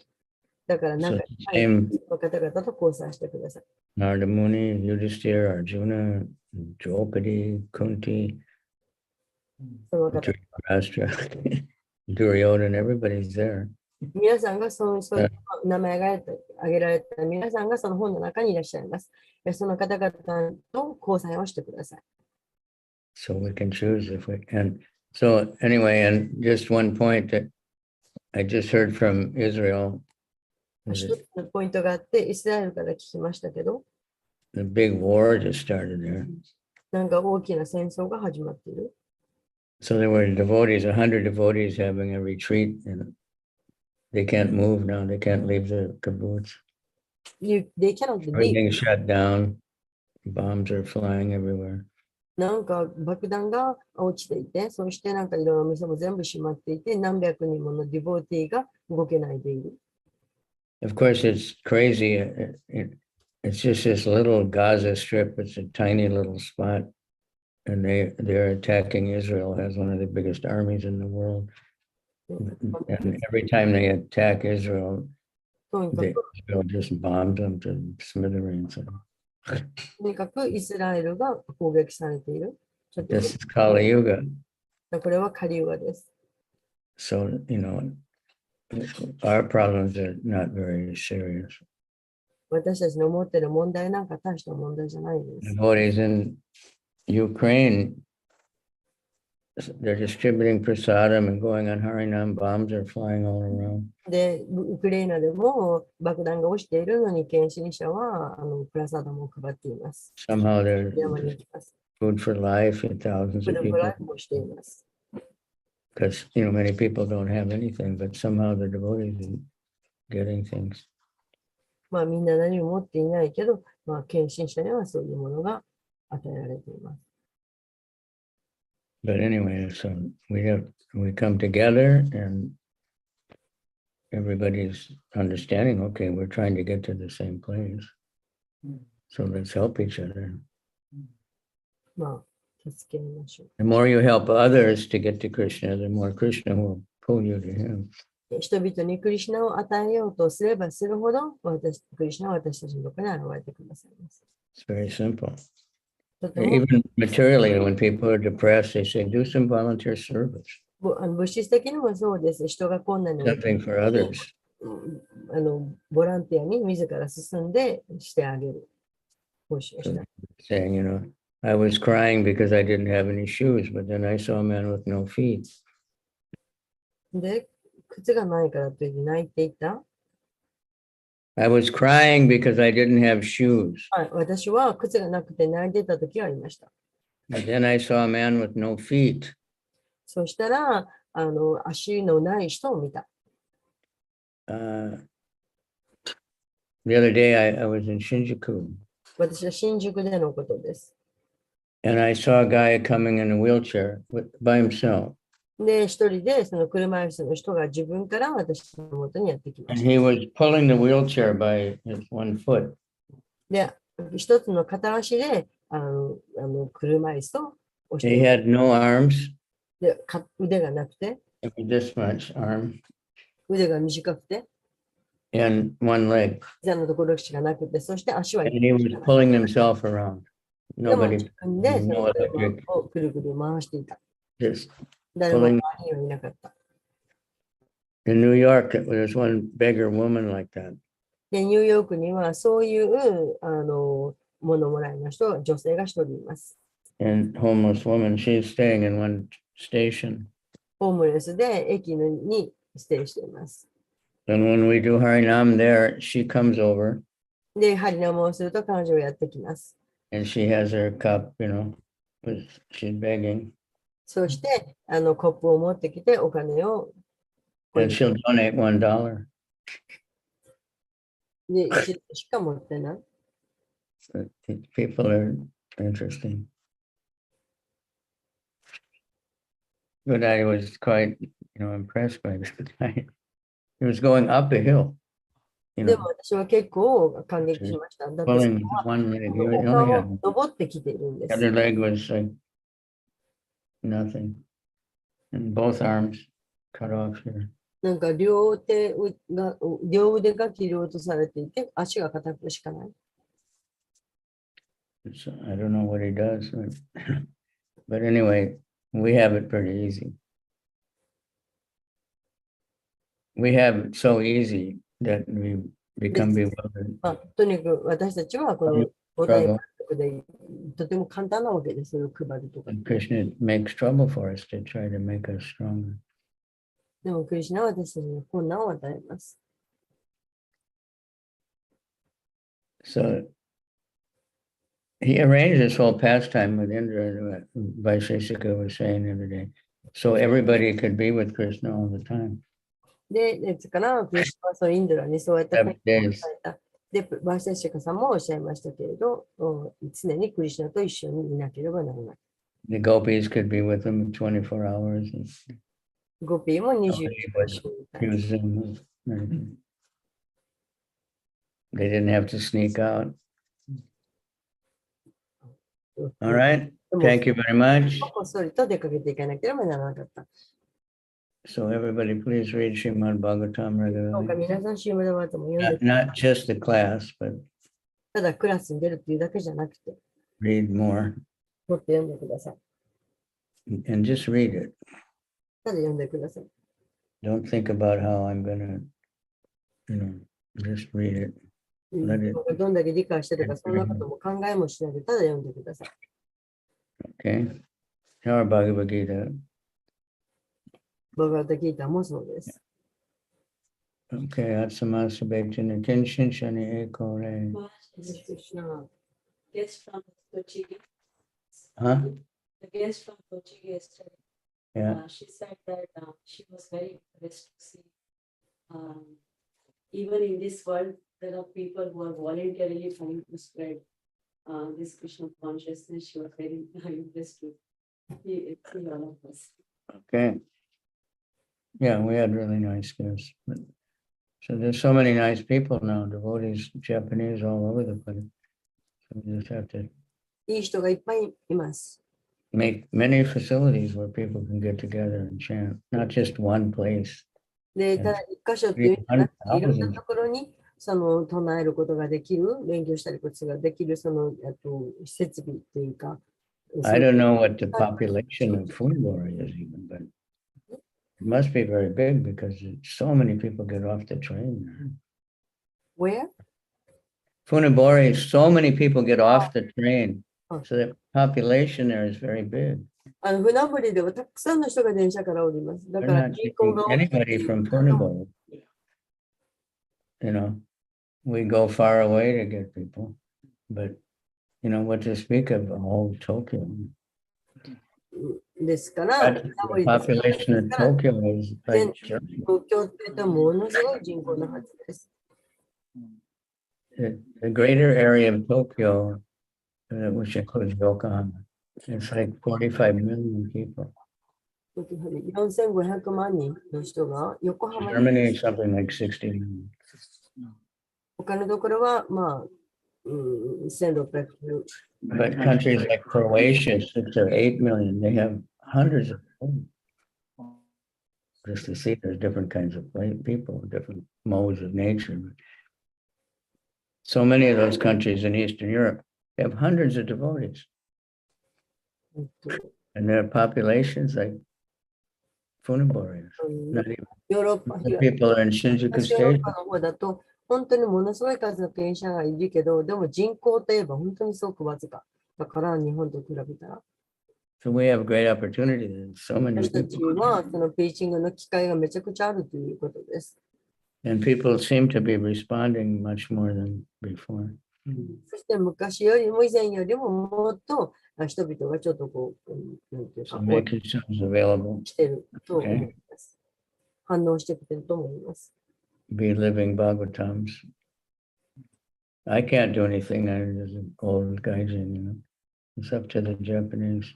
だから、So 仲 the がいい same 方々と交際してください。 Narada Muni, Yudhisthira, Arjuna, Draupadi, Kunti, その方、 Dhritarashtra, Duryodhana, everybody's there. 皆さんがそういう名前が挙げられた皆さんがその本の中にいらっしゃいます。その方々と交際をしてください。So we can choose if we can. So anyway, and just one point that I just heard from Israel, 一つのポイントがあって、イスラエルから聞きましたけど、 the big war just started there. なんか大きな戦争が始まっている。 So there were devotees, 100 devotees having a retreat, and they can't move now. They can't leave the kibbutz. They cannot leave. Everything's shut down. Bombs are flying everywhere. なんか爆弾が落ちていて、そしてなんかいろんなお店も全部閉まっていて、何百人ものディボーティーが動けないでいる。 Of course, it's crazy. It's just this little Gaza strip. It's a tiny little spot. And they're attacking Israel, has one of the biggest armies in the world. And every time they attack Israel, とにか Israel just bombs them to smithereens. くイスラエルが攻撃されている。ちょっと This is Kali Yuga. これはカリウガです。 So, our problems are not very serious. 私たちの持っている問題なんか大した問題じゃないです。 Devotees in Ukraine, they're distributing prasadam and going on Harinam. Bombs are flying all around. で、ウクライナでも爆弾が落ちているのに、献身者はプラサダも配っています。 Somehow there's 山に行きます。 food for life and thousands フ of ルフラ people. イもしています。 Because many people don't have anything, but somehow the devotees are getting things. まあみんな何も持っていないけど、まあ献身者にはそういうものが与えられています。 But anyway, so we come together and everybody's understanding, okay, we're trying to get to the same place. So let's help each other. まあ、助けましょ The more you help others to get to Krishna, the more Krishna will pull you to him. う。人々にクリシュナを与えようとすればするほど、クリシュナは私たちのところに現れてくださいます。 It's very simple. とても Even materially, when people are depressed, they say, do some volunteer service, 物質的にもそうです。人が困難に陥 something for others. ボランティアに自ら進んでしてあげる。奉仕をした。 Saying, I was crying because I didn't have any shoes, but then I saw a man with no feet. で、靴がないからといって泣いていた。 I was crying because I didn't have shoes. はい、私は靴がなくて泣いていた時がありました。 But then I saw a man with no feet. そしたら、足のない人を見た。 The other day I was in Shinjuku 私は新宿でのことです。 and I saw a guy coming in a wheelchair by himself. で、一人でその車椅子の人が自分から私の元にやってきま And した。 he was pulling the wheelchair by his one foot. で、一つの片足で車椅子を押して He いる had no arms, で腕がなくて、 this much arm, 腕が短くて、 and one leg. 膝のところしかなくて、そして足は And he was pulling himself around. でも Nobody, 自分でそ no の車 electric, をくるくる回していた。 just 誰も周りにはいなかった。 in New York, there's one beggar woman like that. で、ニューヨークにはそういう物もらいの人、女性が一人います。 And homeless woman, she's staying in one station. ホームレスで駅にステイしています。 And when we do Harinam there, she comes over で、ハリナムをすると彼女がやってきます。 and she has her cup, she's begging. そして、コップを持ってきてお金を And she'll donate $1. で、1しか持ってない。 So people are interesting. But I was quite, impressed by this guy. He was going up a hill. you でも know, 私は結構感激しました。だってそれ pulling は one leg. You 丘 only を had 登ってきているんで the す。 other leg was like nothing. And both arms cut off here. なんか両腕が切り落とされていて、足が片くしかない。So I don't know what he does. But anyway, we have it pretty easy. We have it so easy that we become bewildered. まあ、とにかく私たちはこの五大満足でとても簡単なわけです。それを配るとか。 And Krishna makes trouble for us to try to make us stronger. でもクリシュナは私たちに困難を与えます。 So he arranged this whole pastime with Indra, Vaisheshika was saying the other day, so everybody could be with Krishna all the time. で、ですからクリシュナはそのインドラにそうやって会 7 days. えた。で、バーシャシカさんもおっしゃいましたけれど、常にクリシュナと一緒にいなければならない。 The gopis could be with him 24 hours. And ゴピーも24時 nobody 間 would 一緒にいたい。 accuse them of anything. They didn't have to sneak out. All right. でも Thank you very much. こっそりと出かけていかなければならなかった。 So everybody, please read Srimad Bhagavatam どうか regularly. 皆さん、シームダバートも読んで、 Not just the class, but ただクラスに出るっていうだけじゃなくて、 read more もっと読んでください。 and just read it. ただ読んでください。 Don't think about how I'm gonna, just read it. Let it- どんだけ理解してるか、そんなことも考えもしないで、ただ読んでください。 Okay. Our Bhagavad Gita. バガバタギーターもそうです。 Okay. Atsamasa Bhaktina Kinshin Shani Ekore. Guest from Portuguese. Huh? The guest from Portuguese yesterday. Yeah. She said that she was very impressed to see even in this world there are people who are voluntarily trying to spread this Krishna consciousness. She was very impressed to see all of us. Okay. Yeah, we had really nice guests. But, so there's so many nice people now, devotees, Japanese all over the place. So we just have to いい人がいっぱいいます。 make many facilities where people can get together and chant, not just one place. で、ただ一箇所っていうんじゃなくて、いろんなところにその唱えることができる、勉強したりことができる、その設備っていうか。 I don't know what the population of Funibori is even, but it must be very big because so many people get off the train there. Where? Funibori, so many people get off the train. So the population there is very big. 船堀ではたくさんの人が電車から降ります。だ They're から not 人口が taking 多く anybody from Funibori. We go far away to get people, but what to speak of the whole Tokyo. ですから、 The population of Tokyo is like Germany. 東京って言ったらものすごい人口のはずです。 The greater area of Tokyo, which includes Yokohama, it's like 45 million people. 4500万人の人が横浜に、 Germany is something like 60 million. 他のところはまあ、1600。 But countries like Croatia, 6 or 8 million, they have hundreds of homes. Just to see there's different kinds of people, different modes of nature. So many of those countries in Eastern Europe, they have hundreds of devotees. And their populations like Funibori. Not even ヨーロッパ、 the people are in Shinjuku 東ヨーロッ Station. パの方だと、本当にものすごい数の電車がいるけど、でも人口といえば本当にすごくわずか。だから日本と比べたら。 So we have great opportunity. There's so many 私たち people. はそのピーチングの機会がめちゃくちゃあるということです。 And people seem to be responding much more than before. そして昔よりも以前よりももっと人々がちょっとこう、なんていう So か、 make yourselves available. してると思います。反応してきてると思います。 Be living Bhagavatams. I can't do anything. I'm just an old gaijin, It's up to the Japanese.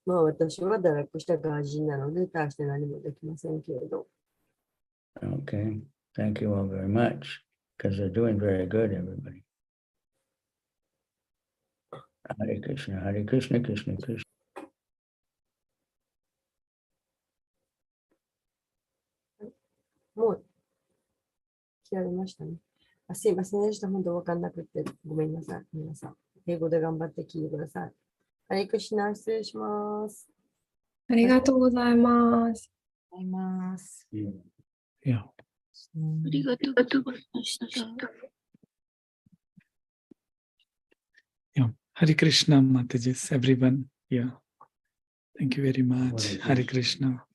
まあ私は堕落した外人なので大して何もできませんけれど。 Okay. Thank you all very much, because they're doing very good, everybody. Hare Krishna, Krishna Krishna.もう、切られましたね。すいませんでした。本当わかんなくて。ごめんなさい。皆さん。英語で頑張って聞いてください。ハレクシナ、失礼します。ありがとうございます。ございます。 Yeah. ありがとうございました。 Yeah. Hare Krishna, Matajis, everyone. Yeah. Thank you very much. Hare Krishna.